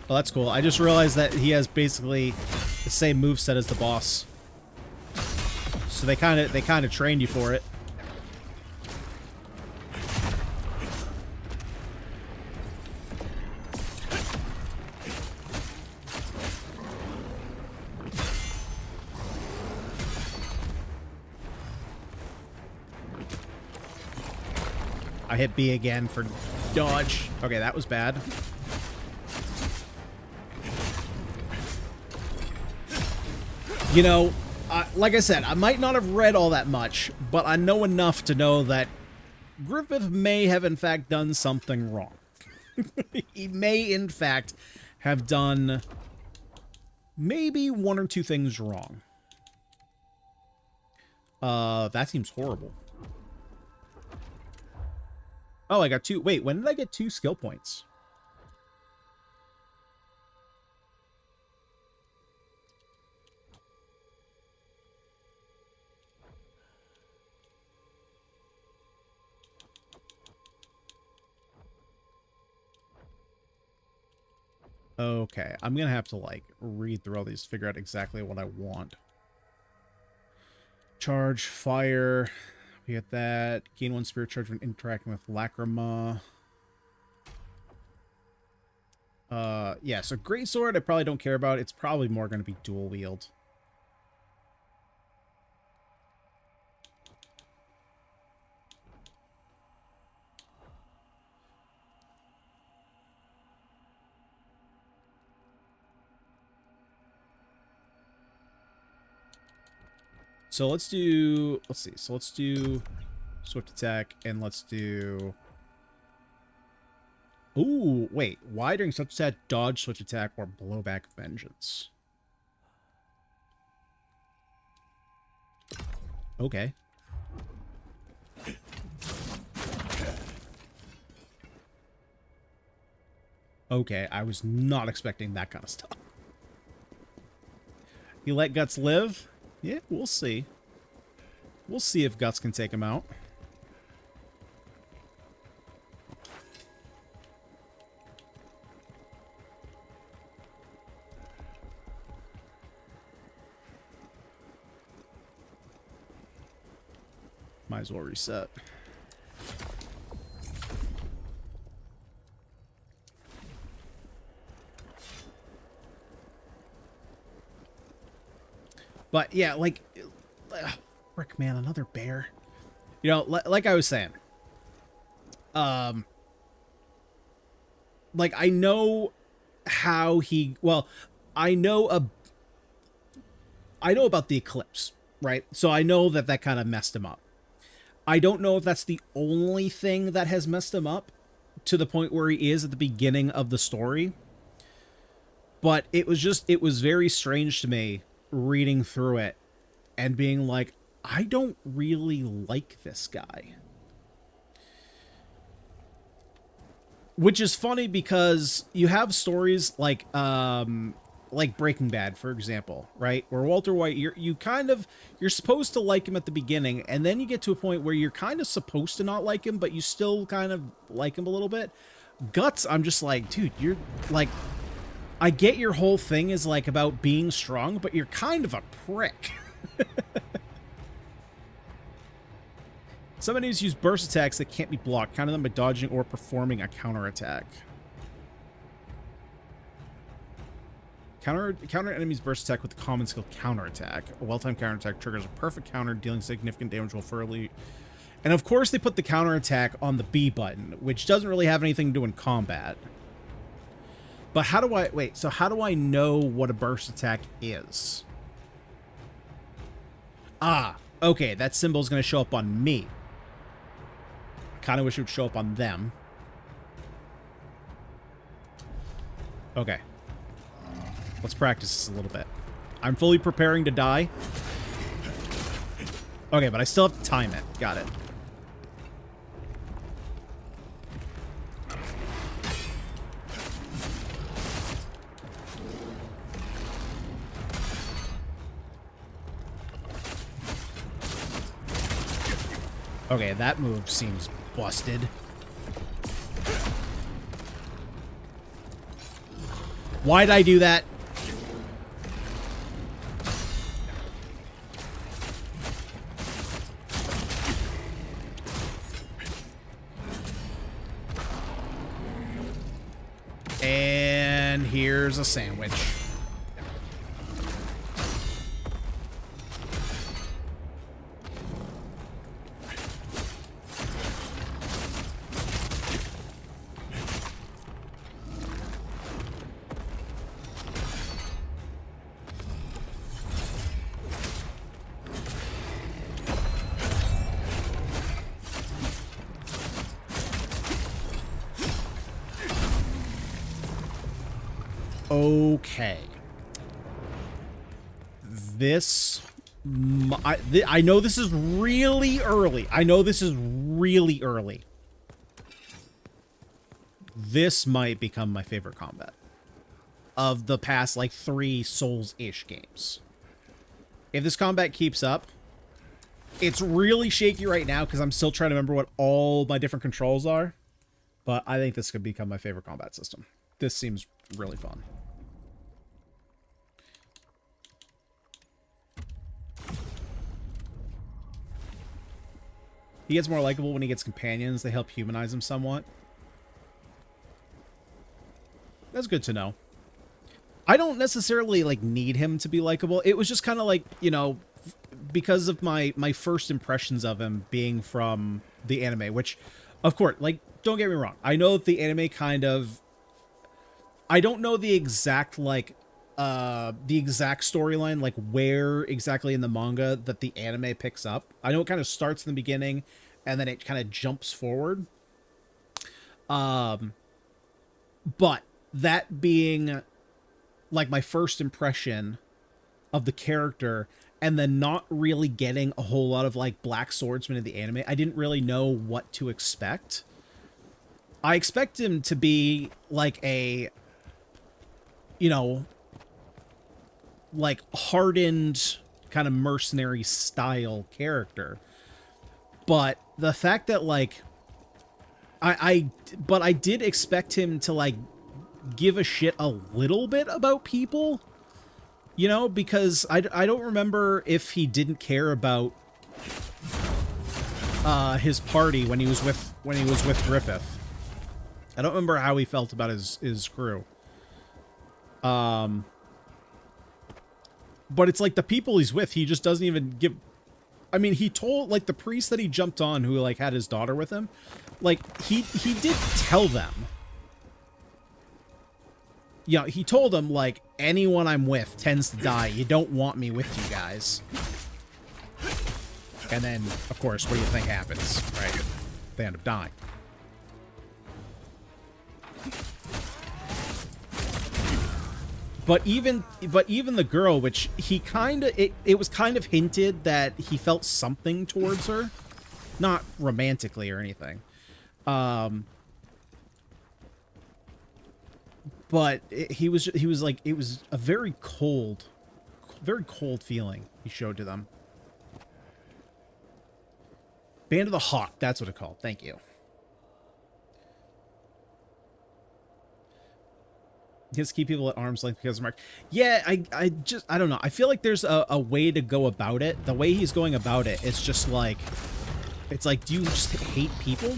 Well, that's cool. I just realized that he has basically the same moveset as the boss. So they kind of trained you for it. I hit B again for dodge. Okay, that was bad. You know, like I said, I might not have read all that much, but I know enough to know that Griffith may have in fact done something wrong. He may in fact have done maybe one or two things wrong. That seems horrible. Oh, I got 2. Wait, when did I get 2 skill points? Okay, I'm gonna have to, like, read through all these to figure out exactly what I want. Charge, fire, we get that. Gain 1 spirit charge when interacting with Lacrima. Yeah, so Greatsword I probably don't care about. It's probably more gonna be dual wield. So let's do, let's see. So let's do swift attack and let's do, ooh, wait. Why during swift attack, dodge, swift attack, or blowback vengeance? Okay. Okay, I was not expecting that kind of stuff. You let Guts live? Yeah, we'll see. We'll see if Guts can take him out. Might as well reset. But yeah, like, frick, man, another bear. You know, like I was saying, like I know how he. Well, I know about the eclipse, right? So I know that that kind of messed him up. I don't know if that's the only thing that has messed him up to the point where he is at the beginning of the story. But it was very strange to me reading through it and being like, I don't really like this guy. Which is funny because you have stories like Breaking Bad, for example, right? Where Walter White, you're supposed to like him at the beginning, and then you get to a point where you're kind of supposed to not like him, but you still kind of like him a little bit. Guts, I'm just like, dude, you're like, I get your whole thing is like about being strong, but you're kind of a prick. Some enemies use burst attacks that can't be blocked. Counter them by dodging or performing a counterattack. Counter enemy's burst attack with the common skill counterattack. A well-timed counterattack triggers a perfect counter, dealing significant damage while furtherly. And of course, they put the counterattack on the B button, which doesn't really have anything to do in combat. But how do I... Wait, so how do I know what a burst attack is? Ah, okay, that symbol is going to show up on me. Kind of wish it would show up on them. Okay. Let's practice this a little bit. I'm fully preparing to die. Okay, but I still have to time it. Got it. Okay, that move seems busted. Why'd I do that? And here's a sandwich. Okay. I know this is really early. I know this is really early. This might become my favorite combat of the past, like, 3 Souls-ish games. If this combat keeps up, it's really shaky right now because I'm still trying to remember what all my different controls are. But I think this could become my favorite combat system. This seems really fun. He gets more likable when he gets companions. They help humanize him somewhat. That's good to know. I don't necessarily, like, need him to be likable. It was just kind of like, you know, because of my first impressions of him being from the anime, which, of course, like, don't get me wrong. I know that the anime kind of... I don't know the exact, like, the exact storyline, like, where exactly in the manga that the anime picks up. I know it kind of starts in the beginning, and then it kind of jumps forward. But that being, like, my first impression of the character, and then not really getting a whole lot of, like, black swordsmen in the anime, I didn't really know what to expect. I expect him to be, like, a, you know, like, hardened kind of mercenary style character. But the fact that, like, but I did expect him to, like, give a shit a little bit about people, you know, because I don't remember if he didn't care about his party when he was with Griffith. I don't remember how he felt about his crew. But it's like the people he's with, he just doesn't even give... I mean, he told, like, the priest that he jumped on who, like, had his daughter with him, like, he did tell them. Yeah, he told them, like, anyone I'm with tends to die. You don't want me with you guys. And then, of course, what do you think happens, right? They end up dying. But even the girl, which he kind of... It was kind of hinted that he felt something towards her. Not romantically or anything. But he was like... It was a very cold feeling he showed to them. Band of the Hawk, that's what it's called. Thank you. Just keep people at arm's length because of Mark. Yeah, I don't know. I feel like there's a way to go about it. The way he's going about it, it's just like... It's like, do you just hate people?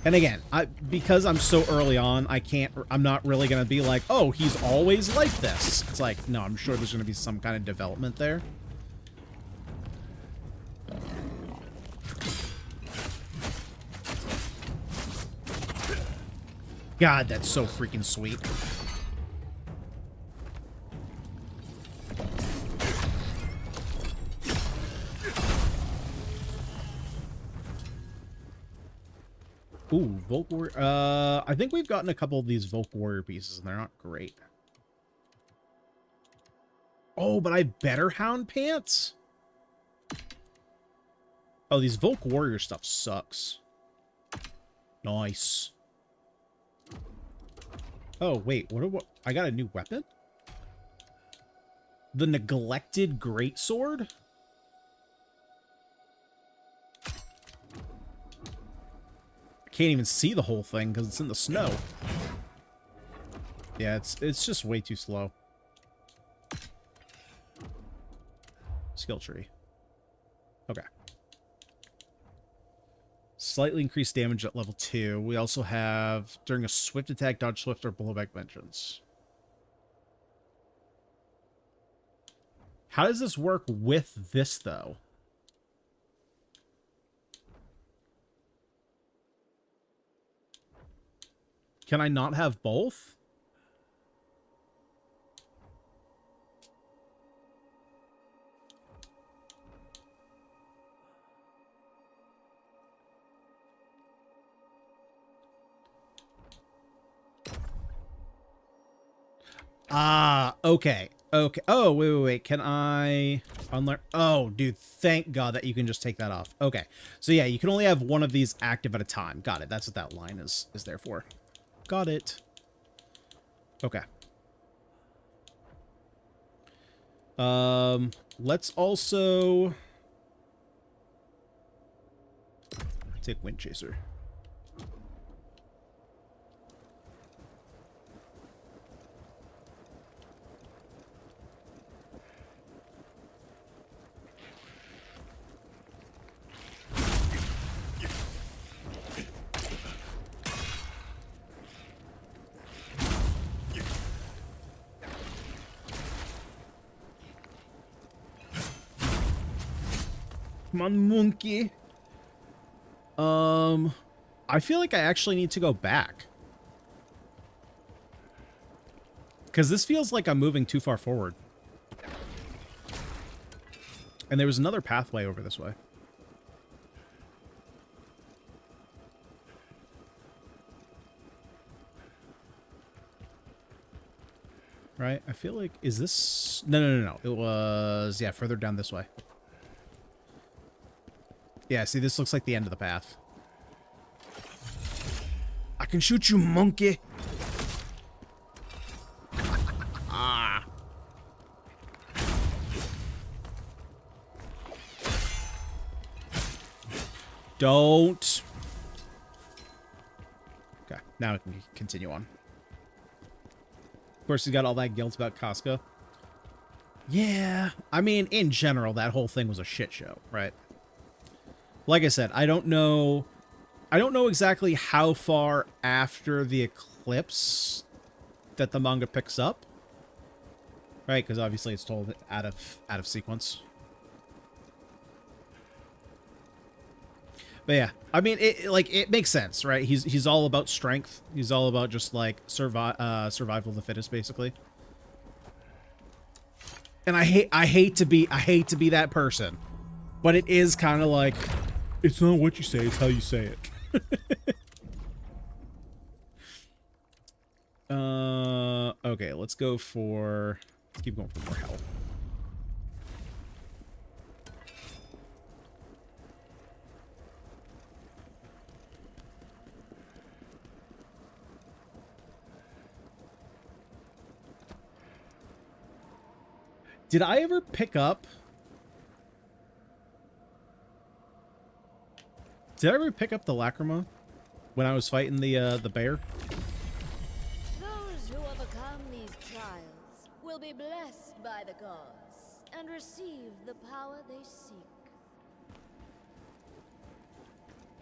And again, because I'm so early on, I'm not really going to be like, oh, he's always like this. It's like, no, I'm sure there's going to be some kind of development there. God, that's so freaking sweet. Ooh, Volk Warrior. I think we've gotten a couple of these Volk Warrior pieces, and they're not great. Oh, but I have better Hound Pants? Oh, these Volk Warrior stuff sucks. Nice. Oh, wait, what I got a new weapon? The Neglected Greatsword? Can't even see the whole thing because it's in the snow. Yeah, it's just way too slow. Skill tree. Okay. Slightly increased damage at level 2. We also have during a swift attack, dodge swift or blowback vengeance. How does this work with this though? Can I not have both? Ah, okay. Okay. Oh, wait. Can I unlearn? Oh, dude, thank God that you can just take that off. Okay. So yeah, you can only have one of these active at a time. Got it. That's what that line is there for. Got it. Okay. Let's also take Wind Chaser. Come on, monkey. I feel like I actually need to go back. Because this feels like I'm moving too far forward. And there was another pathway over this way. Right? I feel like... Is this... No. It was... Yeah, further down this way. Yeah, see, this looks like the end of the path. I can shoot you, monkey. Ah. Don't. Okay, now we can continue on. Of course, he's got all that guilt about Casca. Yeah, I mean, in general, that whole thing was a shit show, right? Like I said, I don't know exactly how far after the eclipse that the manga picks up, right? Because obviously it's told out of sequence. But yeah, I mean, it makes sense, right? He's all about strength. He's all about just like survival of the fittest, basically. And I hate to be that person, but it is kind of like. It's not what you say, it's how you say it. Okay, let's keep going for more health. Did I ever pick up... Did I ever pick up the Lacrima when I was fighting the bear? Those who overcome these trials will be blessed by the gods and receive the power they seek.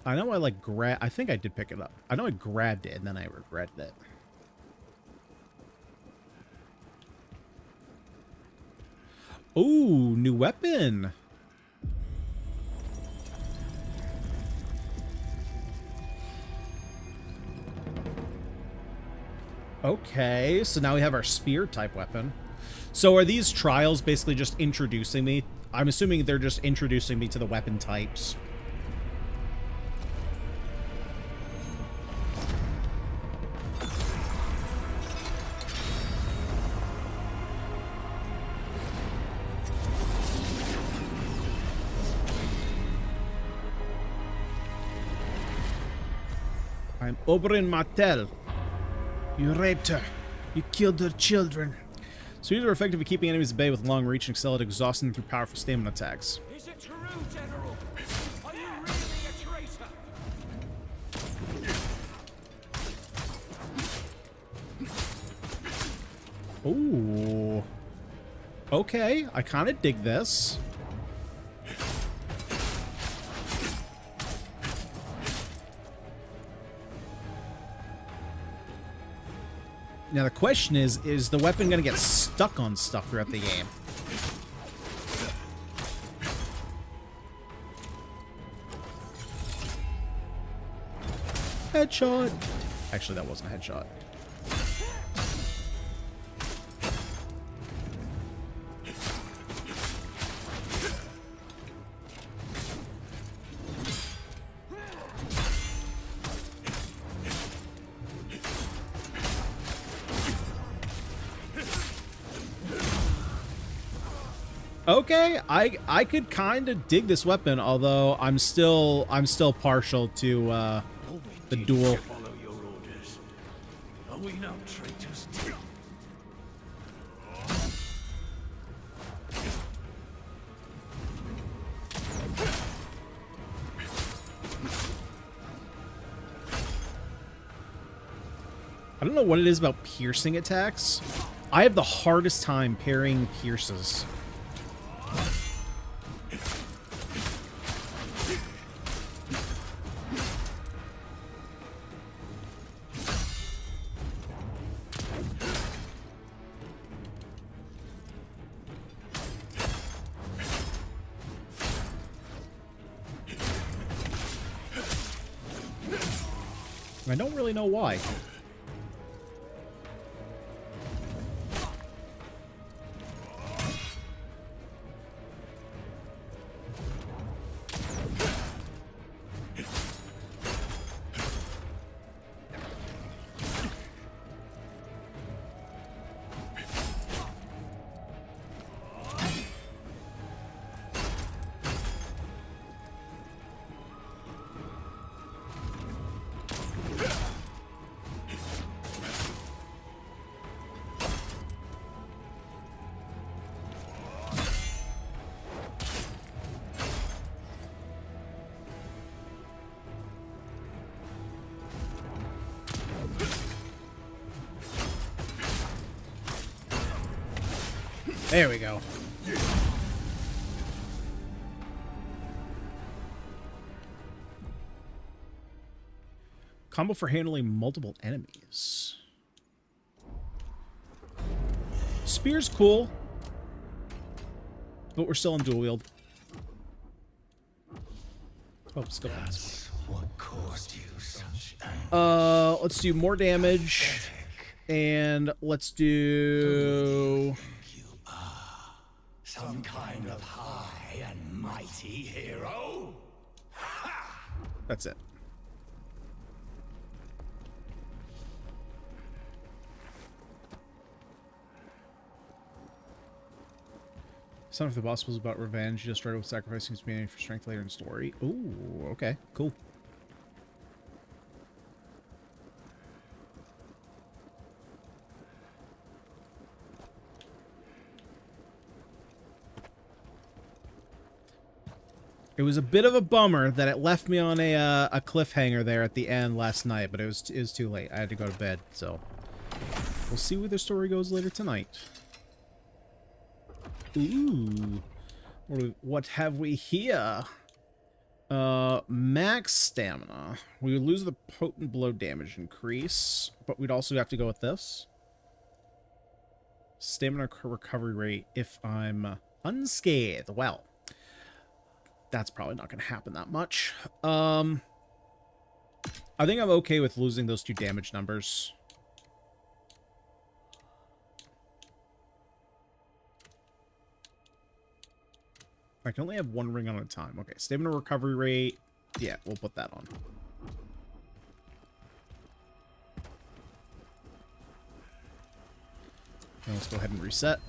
I know I think I did pick it up. I know I grabbed it and then I regretted it. Ooh, new weapon. Okay, so now we have our spear type weapon. So are these trials basically just introducing me? I'm assuming they're just introducing me to the weapon types. I'm Oberyn Martell. You raped her. You killed her children. Spears are effective at keeping enemies at bay with long reach and excel at exhausting them through powerful stamina attacks. Is it true, General? Are you really a traitor? Ooh. Okay, I kind of dig this. Now the question is the weapon going to get stuck on stuff throughout the game? Headshot. Actually, that wasn't a headshot. Okay, I could kind of dig this weapon, although I'm still partial to the dual. Follow your orders. Are we not traitors? I don't know what it is about piercing attacks. I have the hardest time parrying pierces. I don't really know why. There we go. Combo for handling multiple enemies. Spear's cool, but we're still in dual wield. Oh, skill points. What caused you such Let's do more damage, and let's do. some kind of high and mighty hero? That's it. Some of the boss was about revenge. You just started with sacrificing his humanity for strength later in the story. Ooh, okay, cool. It was a bit of a bummer that it left me on a cliffhanger there at the end last night, but it was too late. I had to go to bed, so we'll see where the story goes later tonight. Ooh, what have we here? Max stamina. We would lose the potent blow damage increase, but we'd also have to go with this. Stamina recovery rate if I'm unscathed. Well, that's probably not going to happen that much. I think I'm okay with losing those two damage numbers. I can only have one ring on at a time. Okay, stamina recovery rate. Yeah, we'll put that on. Now let's go ahead and reset.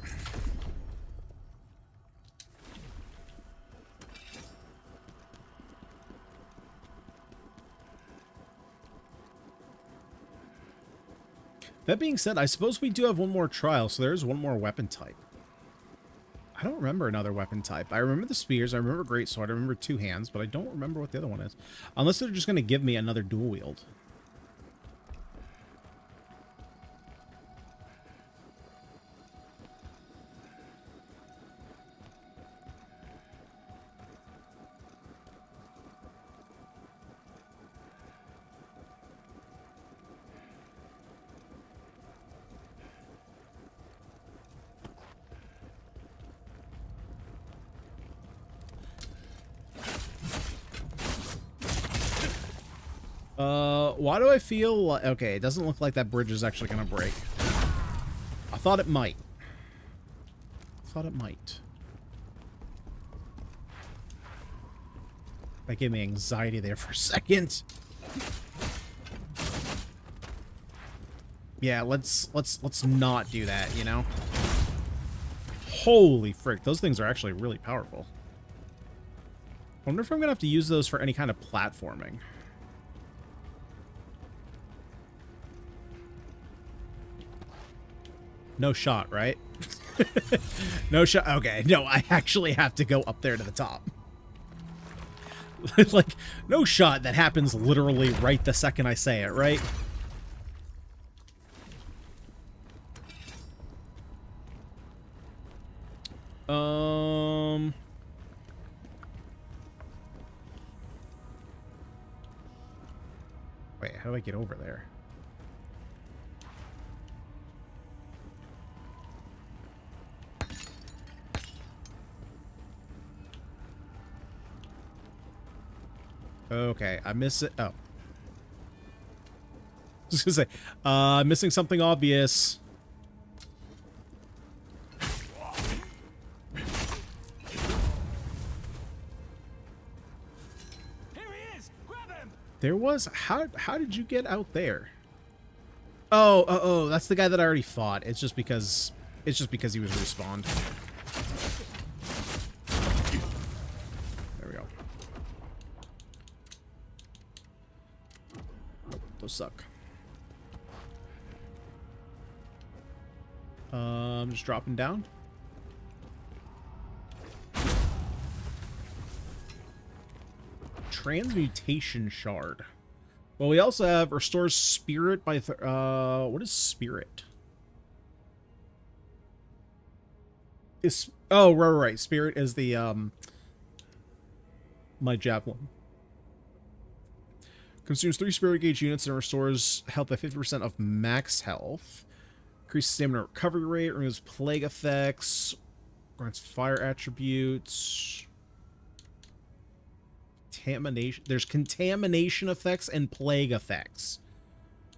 That being said, I suppose we do have one more trial, so there's one more weapon type. I don't remember another weapon type. I remember the spears, I remember greatsword, I remember two hands, but I don't remember what the other one is. Unless they're just going to give me another dual wield. Why do I feel like... Okay, it doesn't look like that bridge is actually going to break. I thought it might. That gave me anxiety there for a second. Yeah, let's not do that, you know? Holy frick, those things are actually really powerful. I wonder if I'm gonna have to use those for any kind of platforming. No shot, right? No shot. Okay, no, I actually have to go up there to the top. Like, no shot. That happens literally right the second I say it, right? Wait, how do I get over there? Okay, I miss it. Oh. I was gonna say, missing something obvious. There was how did you get out there? Oh, that's the guy that I already fought. It's just because he was respawned. There we go. Those suck. I'm just dropping down. Transmutation shard. Well, we also have restores spirit by what is spirit? Right. Spirit is the my javelin. Consumes 3 spirit gauge units and restores health by 50% of max health. Increases stamina recovery rate, removes plague effects, grants fire attributes. Contamination. There's contamination effects and plague effects.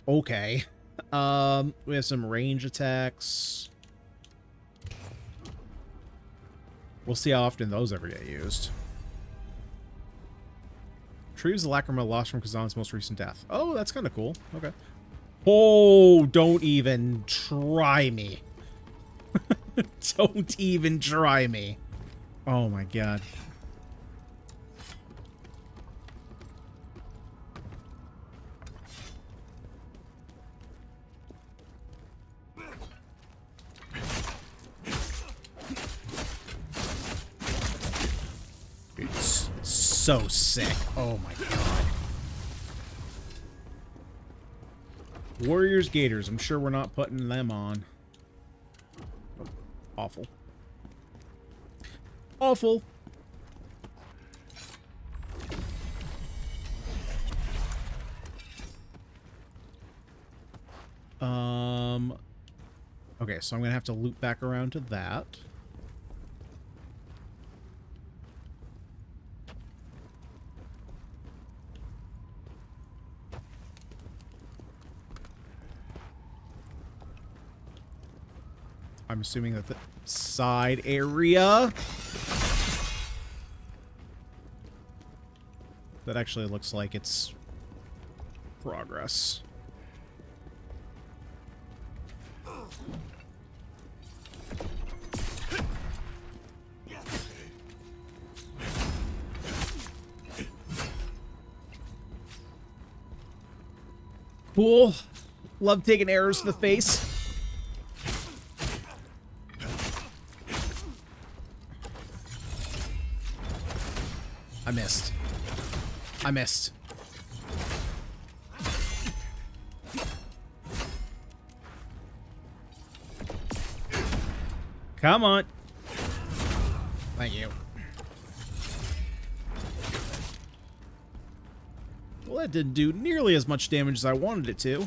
Okay. We have some range attacks. We'll see how often those ever get used. Retrieves the lacrima lost from Khazan's most recent death. Oh, that's kind of cool. Okay. Oh, don't even try me. Don't even try me. Oh my god. It's so sick. Oh my god. Warriors Gators. I'm sure we're not putting them on. Awful. Awful. Okay, so I'm gonna have to loop back around to that. I'm assuming that the side area that actually looks like it's progress. Cool. Love taking arrows to the face. I missed. I missed. Come on. Thank you. Well, that didn't do nearly as much damage as I wanted it to.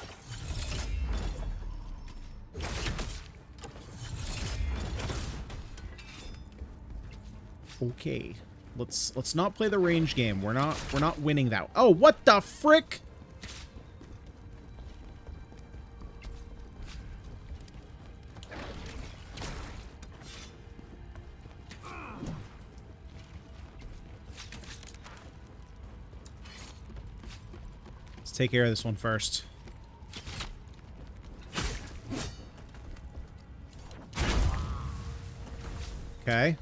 Okay. Let's not play the range game. We're not winning that. Oh, what the frick? Let's take care of this one first. Okay.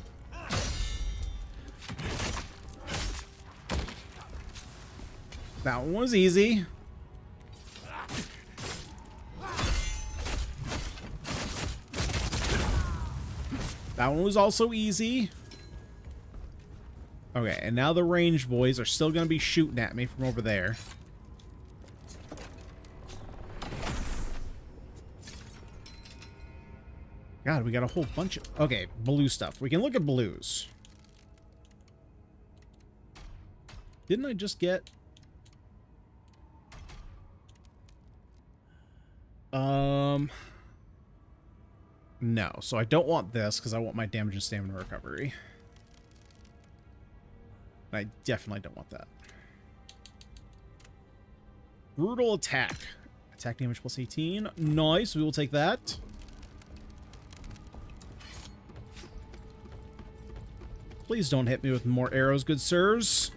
That one was easy. That one was also easy. Okay, and now the range boys are still going to be shooting at me from over there. God, we got a whole bunch of... Okay, blue stuff. We can look at blues. Didn't I just get... No, so I don't want this because I want my damage and stamina recovery. I definitely don't want that. Brutal attack. Attack damage plus 18. Nice, we will take that. Please don't hit me with more arrows, good sirs.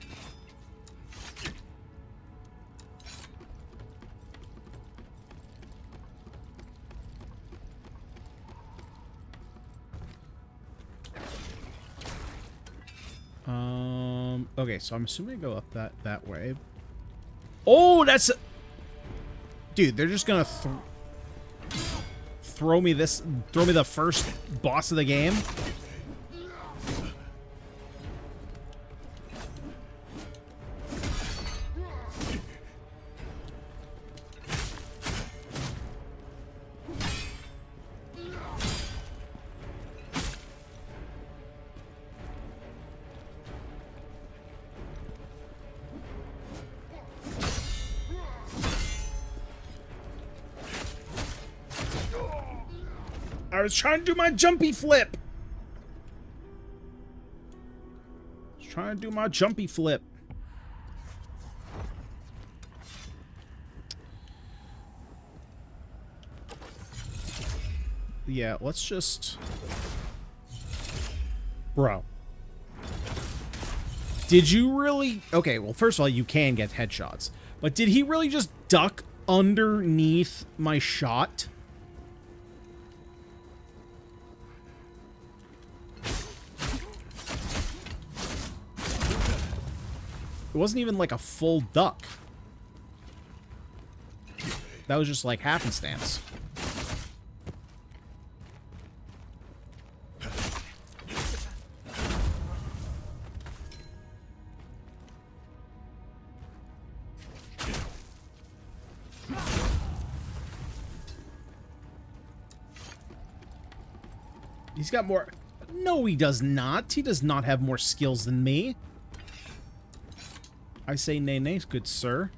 Okay, so I'm assuming I go up that way. Oh, that's... Dude, they're just gonna throw me the first boss of the game. I was trying to do my jumpy flip. Yeah, let's just... Bro. Did you really... Okay, well, first of all, you can get headshots. But did he really just duck underneath my shot? It wasn't even like a full duck. That was just like happenstance. He's got more... No, he does not. He does not have more skills than me. I say nay, nay, good sir.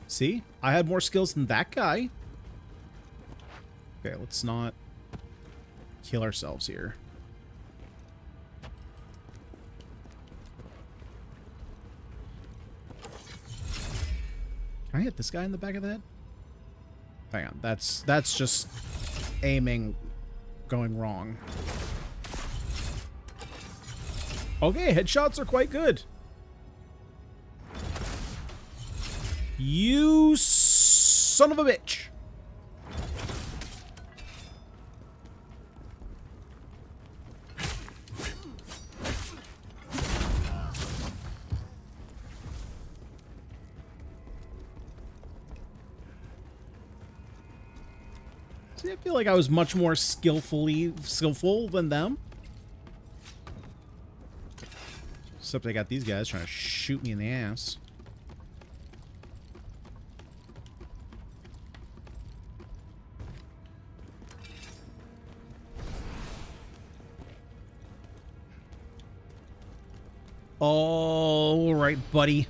See? I had more skills than that guy. Okay, let's not kill ourselves here. Can I hit this guy in the back of the head? Hang on, that's just aiming going wrong. Okay, headshots are quite good. You son of a bitch. See, I feel like I was much more skillful than them. Except I got these guys trying to shoot me in the ass. All right, buddy.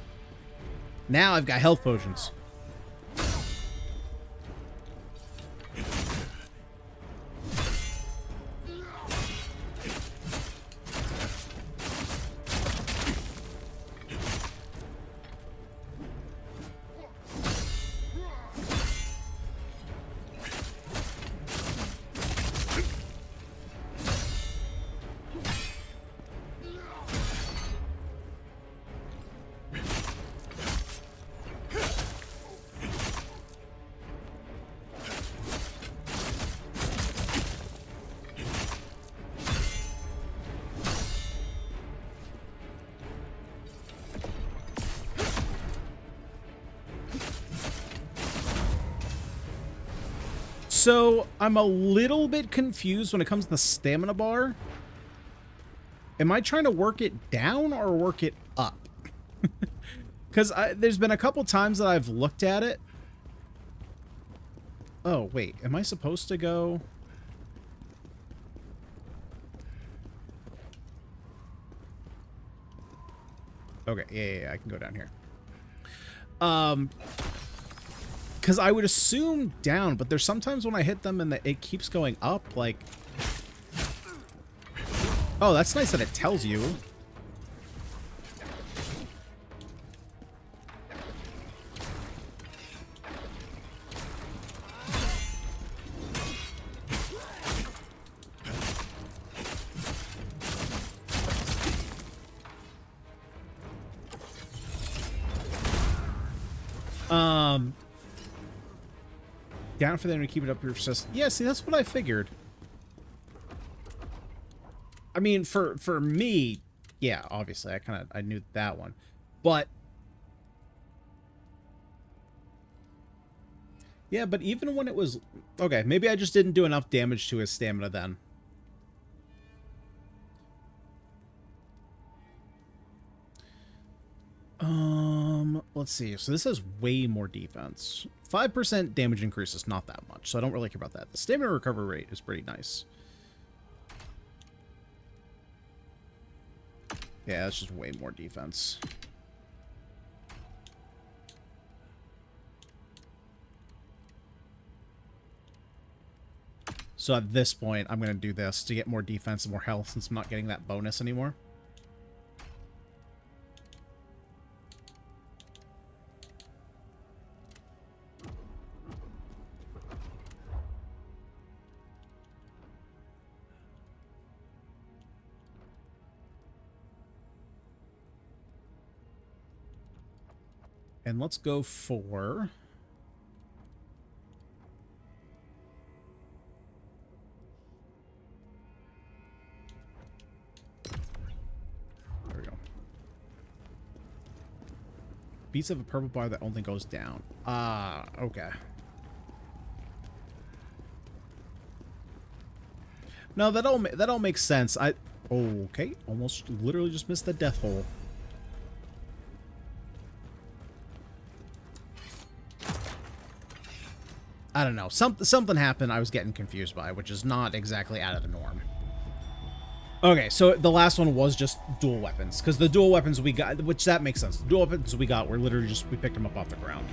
Now I've got health potions. So I'm a little bit confused when it comes to the stamina bar. Am I trying to work it down or work it up? Because there's been a couple times that I've looked at it. Oh, wait. Am I supposed to go... Okay, yeah, I can go down here. Because I would assume down, but there's sometimes when I hit them and it keeps going up, like... Oh, that's nice that it tells you. Down for them to keep it up your system. Yeah, see, that's what I figured. I mean, for me, yeah, obviously, I knew that one. But yeah, but even when it was okay, maybe I just didn't do enough damage to his stamina then. Let's see. So this has way more defense. 5% damage increase is not that much, so I don't really care about that. The stamina recovery rate is pretty nice. Yeah, that's just way more defense. So at this point, I'm going to do this to get more defense and more health since I'm not getting that bonus anymore. And let's go for... There we go. Beats of a purple bar that only goes down. Ah, okay. No, that all makes sense. Okay, almost literally just missed the death hole. I don't know. Something happened I was getting confused by, which is not exactly out of the norm. Okay, so the last one was just dual weapons, because the dual weapons we got, which that makes sense. The dual weapons we got were literally just, we picked them up off the ground.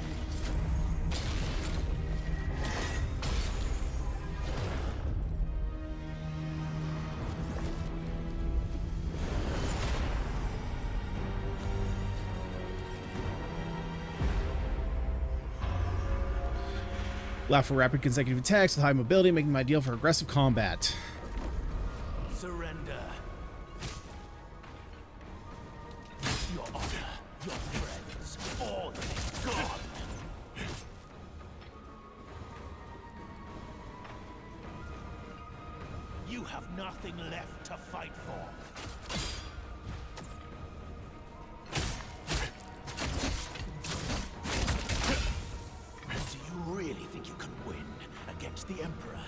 Allow for rapid consecutive attacks with high mobility, making them ideal for aggressive combat. Surrender. Your honor, your friends, all gone. You have nothing left to fight for. Do you really think you can win against the Emperor?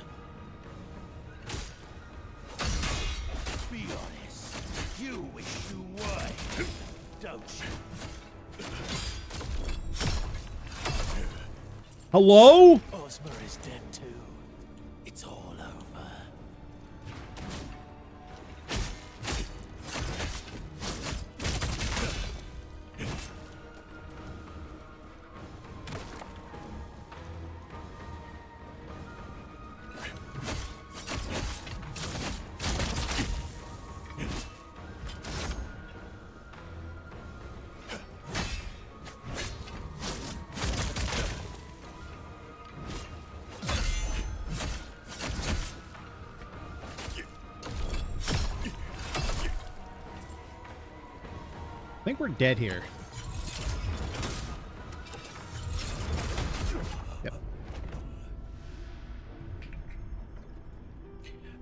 Be honest. You wish you were, don't you? Hello? Osmer is dead too. It's all over. I think we're dead here. Yep.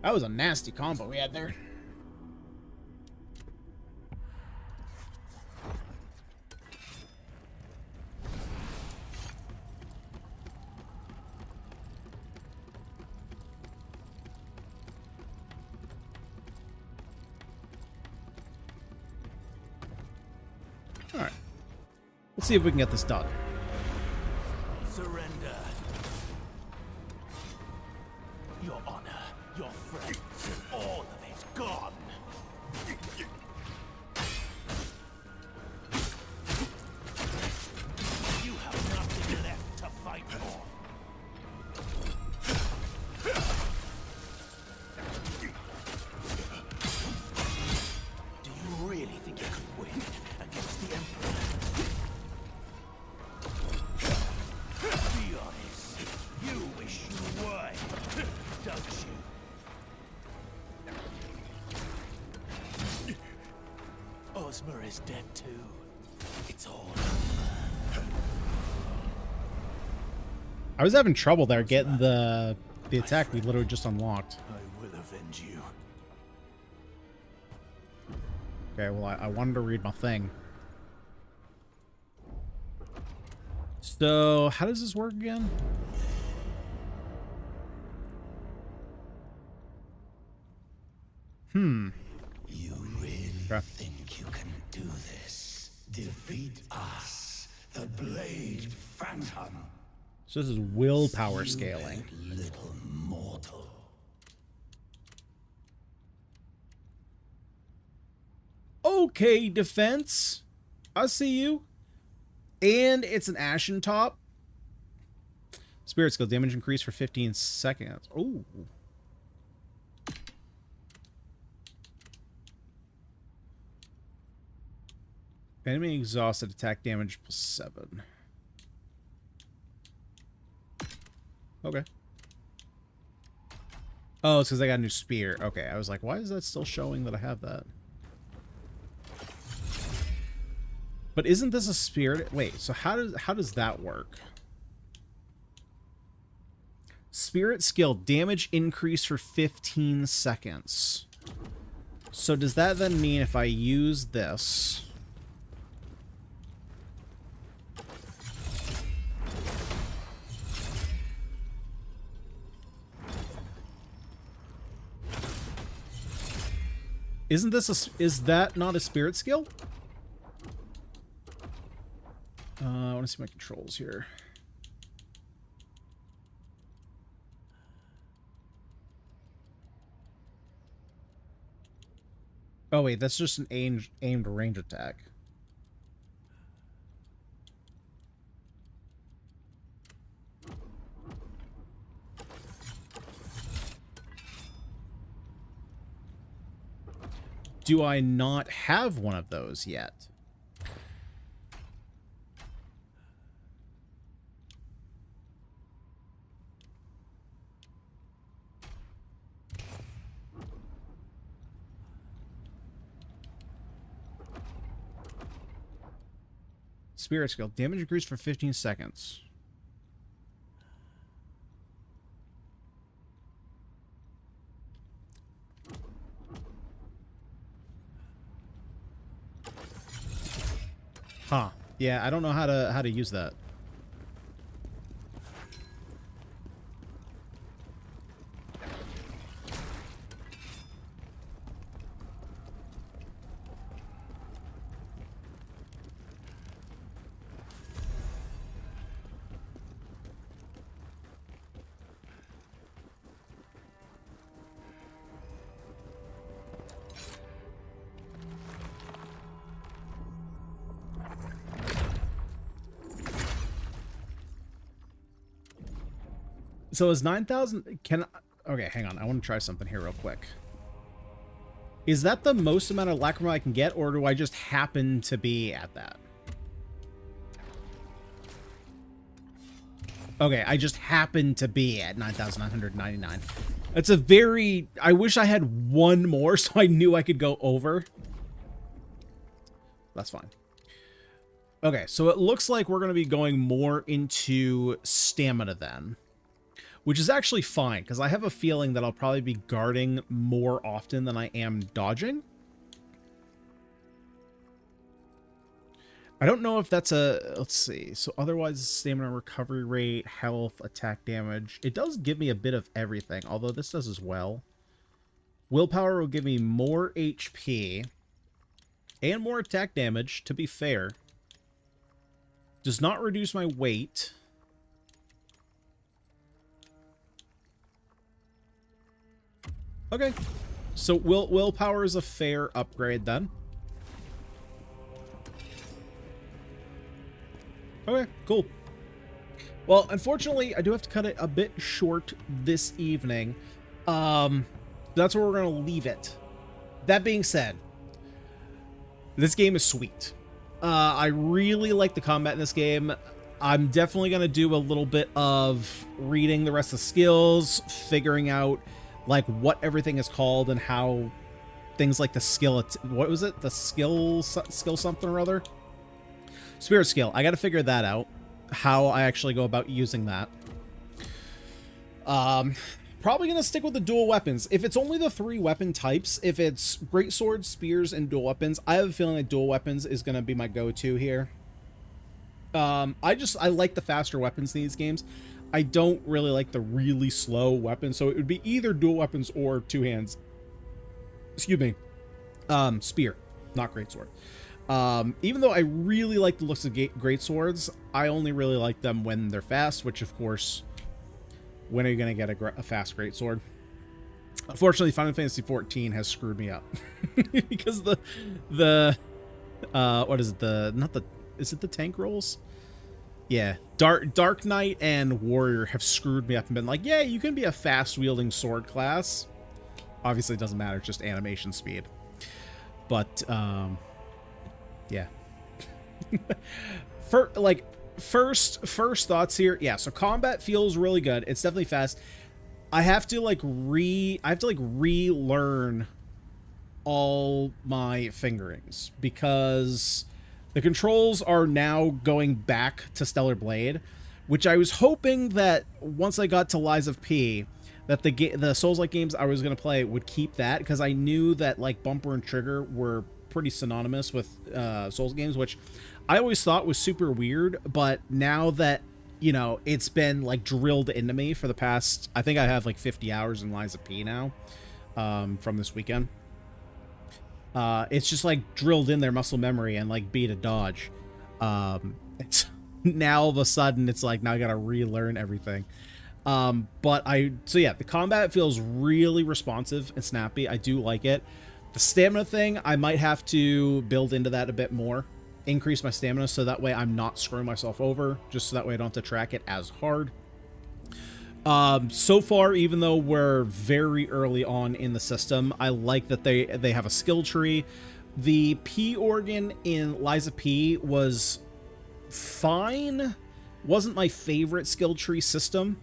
That was a nasty combo we had there. Alright. Let's see if we can get this done. Surrender. Your honor, your friends, all of it gone. You have nothing left to fight for. Do you really think you could win against the Emperor? Be honest. You wish you were, don't you? Ozma is dead too. It's all over. I was having trouble there getting the attack we literally just unlocked. I will avenge you. Okay, well, I wanted to read my thing. So, how does this work again? You really Okay. think you can do this? Defeat us, the Blade Phantom. So this is willpower scaling. Little mortal. Okay, defense. I see you. And it's an ashen top. Spirit skill damage increase for 15 seconds. Ooh. Enemy exhausted, attack damage plus 7. Okay. Oh, it's because I got a new spear. Okay, I was like, why is that still showing that I have that? But isn't this a spirit? Wait, so how does that work? Spirit skill, damage increase for 15 seconds. So does that then mean if I use this... Isn't this a... Is that not a spirit skill? I want to see my controls here. Oh wait, that's just an aimed range attack. Do I not have one of those yet? Spirit skill. Damage increased for 15 seconds. Huh. Yeah, I don't know how to use that. So is 9,000... Can... Okay, hang on. I want to try something here real quick. Is that the most amount of lacrimal I can get, or do I just happen to be at that? Okay, I just happen to be at 9,999. It's a very... I wish I had one more so I knew I could go over. That's fine. Okay, so it looks like we're going to be going more into stamina then. Which is actually fine, because I have a feeling that I'll probably be guarding more often than I am dodging. I don't know if that's a... Let's see. So otherwise, stamina, recovery rate, health, attack damage. It does give me a bit of everything, although this does as well. Willpower will give me more HP and more attack damage, to be fair. Does not reduce my weight. Okay. So willpower is a fair upgrade then. Okay, cool. Well, unfortunately, I do have to cut it a bit short this evening. That's where we're going to leave it. That being said, this game is sweet. I really like the combat in this game. I'm definitely going to do a little bit of reading the rest of the skills, figuring out like what everything is called and how things like the skill, what was it? The skill something or other? Spirit skill. I got to figure that out. How I actually go about using that. Probably going to stick with the dual weapons. If it's only the 3 weapon types, if it's great swords, spears, and dual weapons, I have a feeling that dual weapons is going to be my go-to here. I like the faster weapons in these games. I don't really like the really slow weapons, so it would be either dual weapons or 2 hands. Excuse me. Spear, not great sword. Even though I really like the looks of great swords, I only really like them when they're fast, which of course, when are you going to get a fast great sword? Unfortunately, Final Fantasy XIV has screwed me up because what is it? Is it the tank rolls? Yeah, Dark Knight and Warrior have screwed me up and been like, yeah, you can be a fast wielding sword class. Obviously, it doesn't matter, it's just animation speed. But yeah. First thoughts here. Yeah, so combat feels really good. It's definitely fast. I have to relearn all my fingerings because the controls are now going back to Stellar Blade, which I was hoping that once I got to Lies of P, that the Souls-like games I was going to play would keep that, because I knew that like bumper and trigger were pretty synonymous with Souls games, which I always thought was super weird, but now that, you know, it's been like drilled into me for the past, I think I have like 50 hours in Lies of P now, from this weekend. It's just like drilled in their muscle memory and like B to dodge. It's now all of a sudden it's like, now I gotta relearn everything. So yeah, the combat feels really responsive and snappy. I do like it. The stamina thing, I might have to build into that a bit more. Increase my stamina so that way I'm not screwing myself over, just so that way I don't have to track it as hard. So far, even though we're very early on in the system, I like that they have a skill tree. The P organ in Lies of P was fine. Wasn't my favorite skill tree system.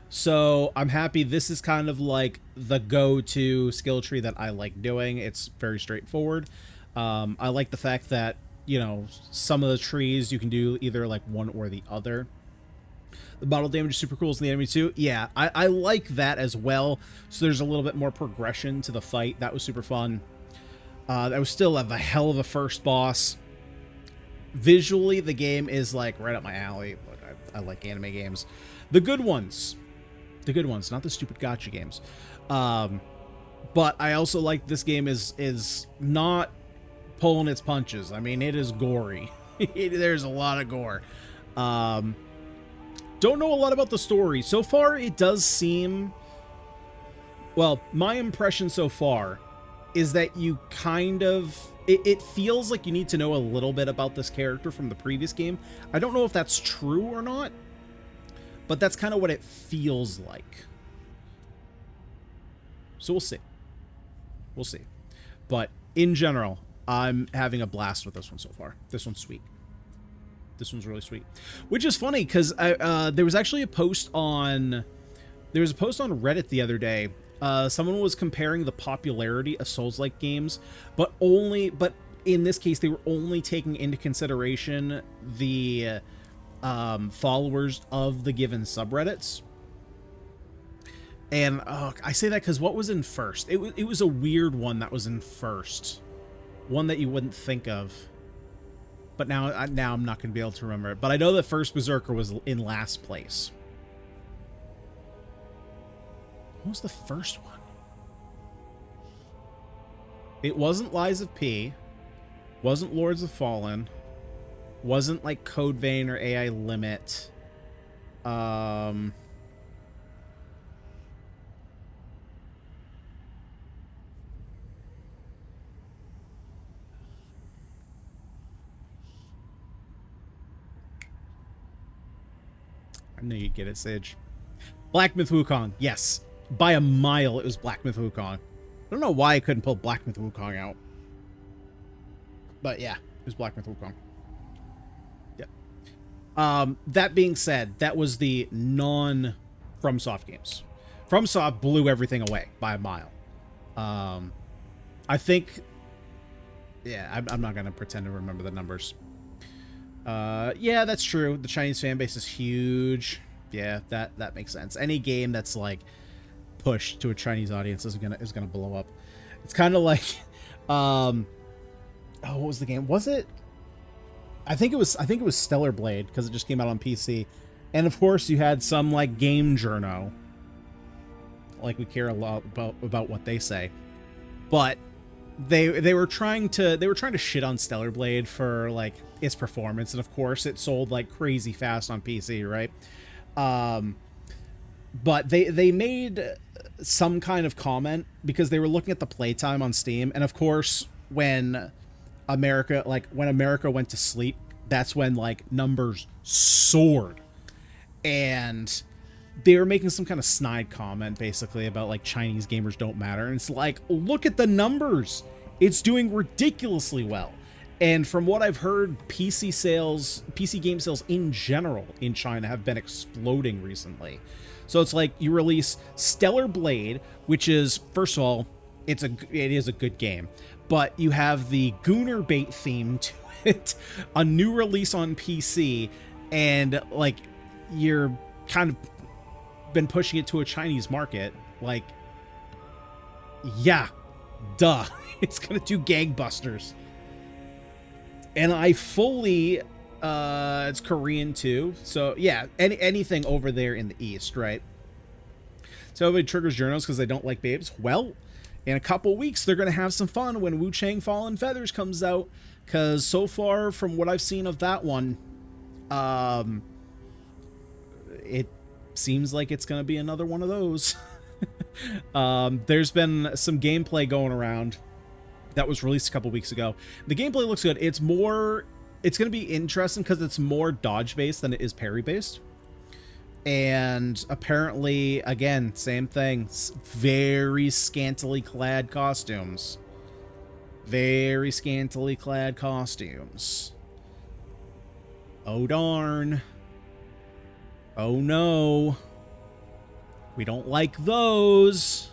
So I'm happy this is kind of like the go-to skill tree that I like doing. It's very straightforward. I like the fact that, you know, some of the trees you can do either like one or the other. The bottle damage is super cool in the enemy too. Yeah, I like that as well. So there's a little bit more progression to the fight. That was super fun. That was still a hell of a first boss. Visually, the game is like right up my alley. I like anime games. The good ones. The good ones, not the stupid gacha games. But I also like this game is not pulling its punches. I mean, it is gory. There's a lot of gore. Don't know a lot about the story. So far, it does seem... Well, my impression so far is that you kind of... It feels like you need to know a little bit about this character from the previous game. I don't know if that's true or not, but that's kind of what it feels like. So we'll see. We'll see. But in general, I'm having a blast with this one so far. This one's sweet. This one's really sweet. Which is funny, because there was actually a post on... There was a post on Reddit the other day. Someone was comparing the popularity of Souls-like games, but in this case, they were only taking into consideration the followers of the given subreddits. And I say that because what was in first? It was a weird one that was in first. One that you wouldn't think of. But now I'm not going to be able to remember it. But I know that first Berserker was in last place. What was the first one? It wasn't Lies of P. Wasn't Lords of Fallen. Wasn't like Code Vein or AI Limit. I knew you'd get it, Sage. Black Myth Wukong. Yes. By a mile, it was Black Myth Wukong. I don't know why I couldn't pull Black Myth Wukong out. But yeah, it was Black Myth Wukong. Yeah. That being said, that was the non-FromSoft games. FromSoft blew everything away by a mile. I think... Yeah, I'm not going to pretend to remember the numbers. Yeah, that's true. The Chinese fan base is huge. Yeah, that makes sense. Any game that's like pushed to a Chinese audience is gonna blow up. It's kind of like, oh, what was the game? Was it? I think it was Stellar Blade because it just came out on PC, and of course you had some like game journo. Like we care a lot about what they say, but they were trying to shit on Stellar Blade for like its performance, and of course it sold like crazy fast on PC, right? But they made some kind of comment because they were looking at the playtime on Steam, and of course when America went to sleep, that's when like numbers soared, and they were making some kind of snide comment basically about like Chinese gamers don't matter. And it's like, look at the numbers. It's doing ridiculously well. And from what I've heard, PC game sales in general in China have been exploding recently. So it's like you release Stellar Blade, which is, first of all, it is a good game, but you have the Gooner Bait theme to it, a new release on PC, and like you're kind of been pushing it to a Chinese market. Like, yeah, duh, it's gonna do gangbusters. And I fully it's Korean too, so yeah, anything over there in the East, right? So everybody triggers journos because they don't like babes. Well, in a couple weeks they're gonna have some fun when Wu Chang Fallen Feathers comes out, because so far from what I've seen of that one, it seems like it's gonna be another one of those. There's been some gameplay going around that was released a couple weeks ago. The gameplay looks good. It's gonna be interesting because it's more dodge based than it is parry based, and apparently again same thing, very scantily clad costumes. Very scantily clad costumes. Oh darn. Oh no. We don't like those.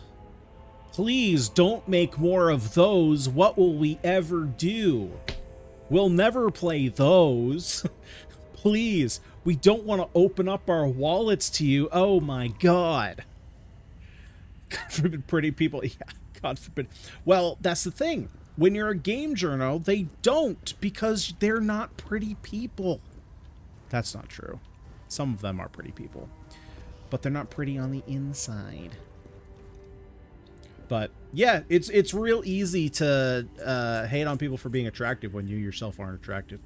Please don't make more of those. What will we ever do? We'll never play those. Please. We don't want to open up our wallets to you. Oh my god. God forbid pretty people. Yeah, God forbid. Well, that's the thing. When you're a game journo, they don't, because they're not pretty people. That's not true. Some of them are pretty people, but they're not pretty on the inside. But yeah, it's real easy to hate on people for being attractive when you yourself aren't attractive.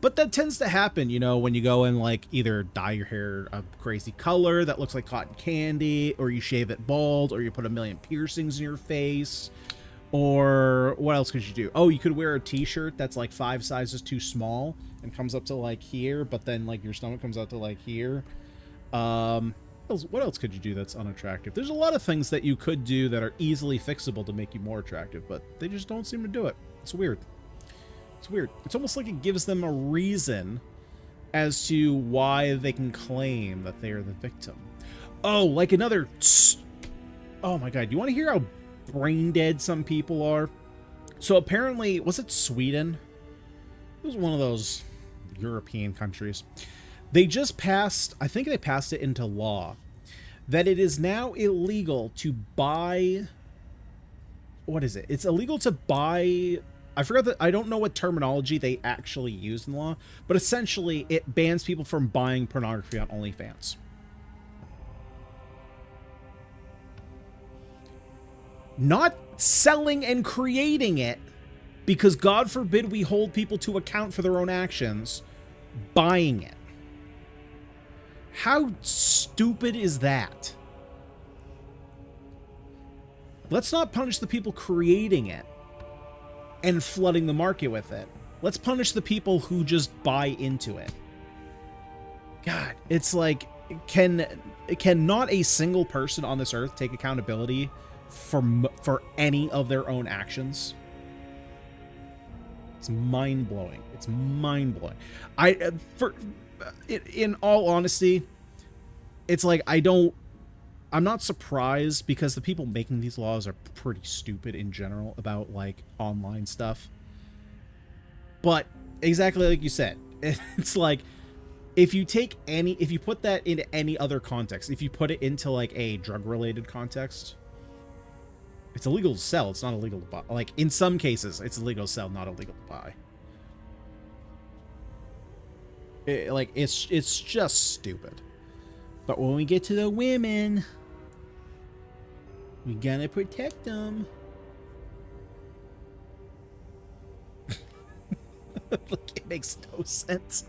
But that tends to happen, you know, when you go and like either dye your hair a crazy color that looks like cotton candy, or you shave it bald, or you put a million piercings in your face, or what else could you do? Oh, you could wear a t-shirt that's like 5 sizes too small and comes up to like here, but then like your stomach comes out to like here. What else could you do that's unattractive? There's a lot of things that you could do that are easily fixable to make you more attractive, but they just don't seem to do it. It's weird. It's weird. It's almost like it gives them a reason as to why they can claim that they are the victim. Oh, like another... Oh my god, you want to hear how brain dead some people are? So apparently, was it Sweden? It was one of those European countries. They just passed, I think they passed it into law, that it is now illegal to buy, what is it? It's illegal to buy, I forgot that, I don't know what terminology they actually use in law, but essentially it bans people from buying pornography on OnlyFans. Not selling and creating it, Because God forbid we hold people to account for their own actions buying it. How stupid is that? Let's not punish the people creating it and flooding the market with it. Let's punish the people who just buy into it. God, it's like, can not a single person on this earth take accountability for any of their own actions? It's mind-blowing. It's mind-blowing. In all honesty, it's like I'm not surprised, because the people making these laws are pretty stupid in general about, like, online stuff. But exactly like you said, it's like, if you put that into any other context, if you put it into, like, a drug-related context, it's illegal to sell, it's not illegal to buy. Like, in some cases, it's illegal to sell, not illegal to buy. It's just stupid. But when we get to the women, we gotta protect them. Like, it makes no sense.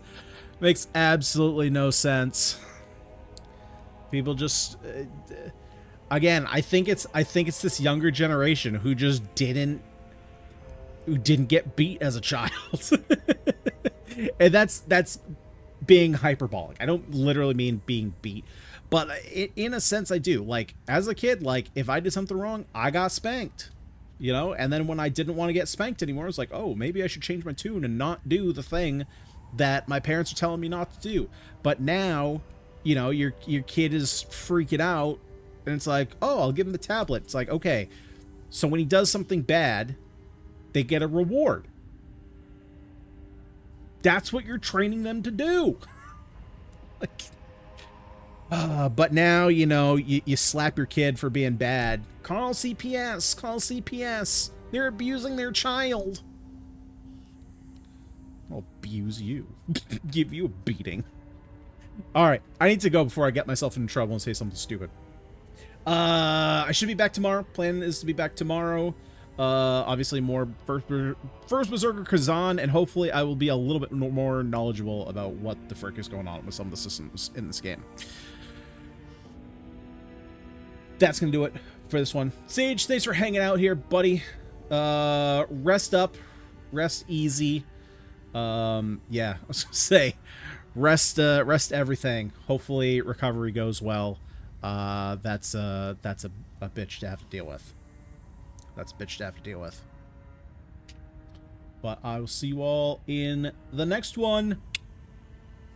It makes absolutely no sense. People just again, I think it's this younger generation who just didn't get beat as a child. And that's being hyperbolic. I don't literally mean being beat, but in a sense I do. Like, as a kid, like, if I did something wrong, I got spanked, you know? And then when I didn't want to get spanked anymore, it's like, oh, maybe I should change my tune and not do the thing that my parents are telling me not to do. But now, you know, your kid is freaking out, and it's like, oh, I'll give him the tablet. It's like, okay, so when he does something bad, they get a reward. That's what you're training them to do. Like, but now, you know, you slap your kid for being bad. Call CPS. Call CPS. They're abusing their child. I'll abuse you. Give you a beating. Alright, I need to go before I get myself into trouble and say something stupid. I should be back tomorrow. Plan is to be back tomorrow. Obviously more first Berserker Khazan, and hopefully I will be a little bit more knowledgeable about what the frick is going on with some of the systems in this game. That's gonna do it for this one. Sage, thanks for hanging out here, buddy. Rest up, rest easy. Yeah, I was gonna say, rest everything. Hopefully recovery goes well. That's a bitch to have to deal with. That's a bitch to have to deal with. But I will see you all in the next one.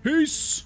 Peace!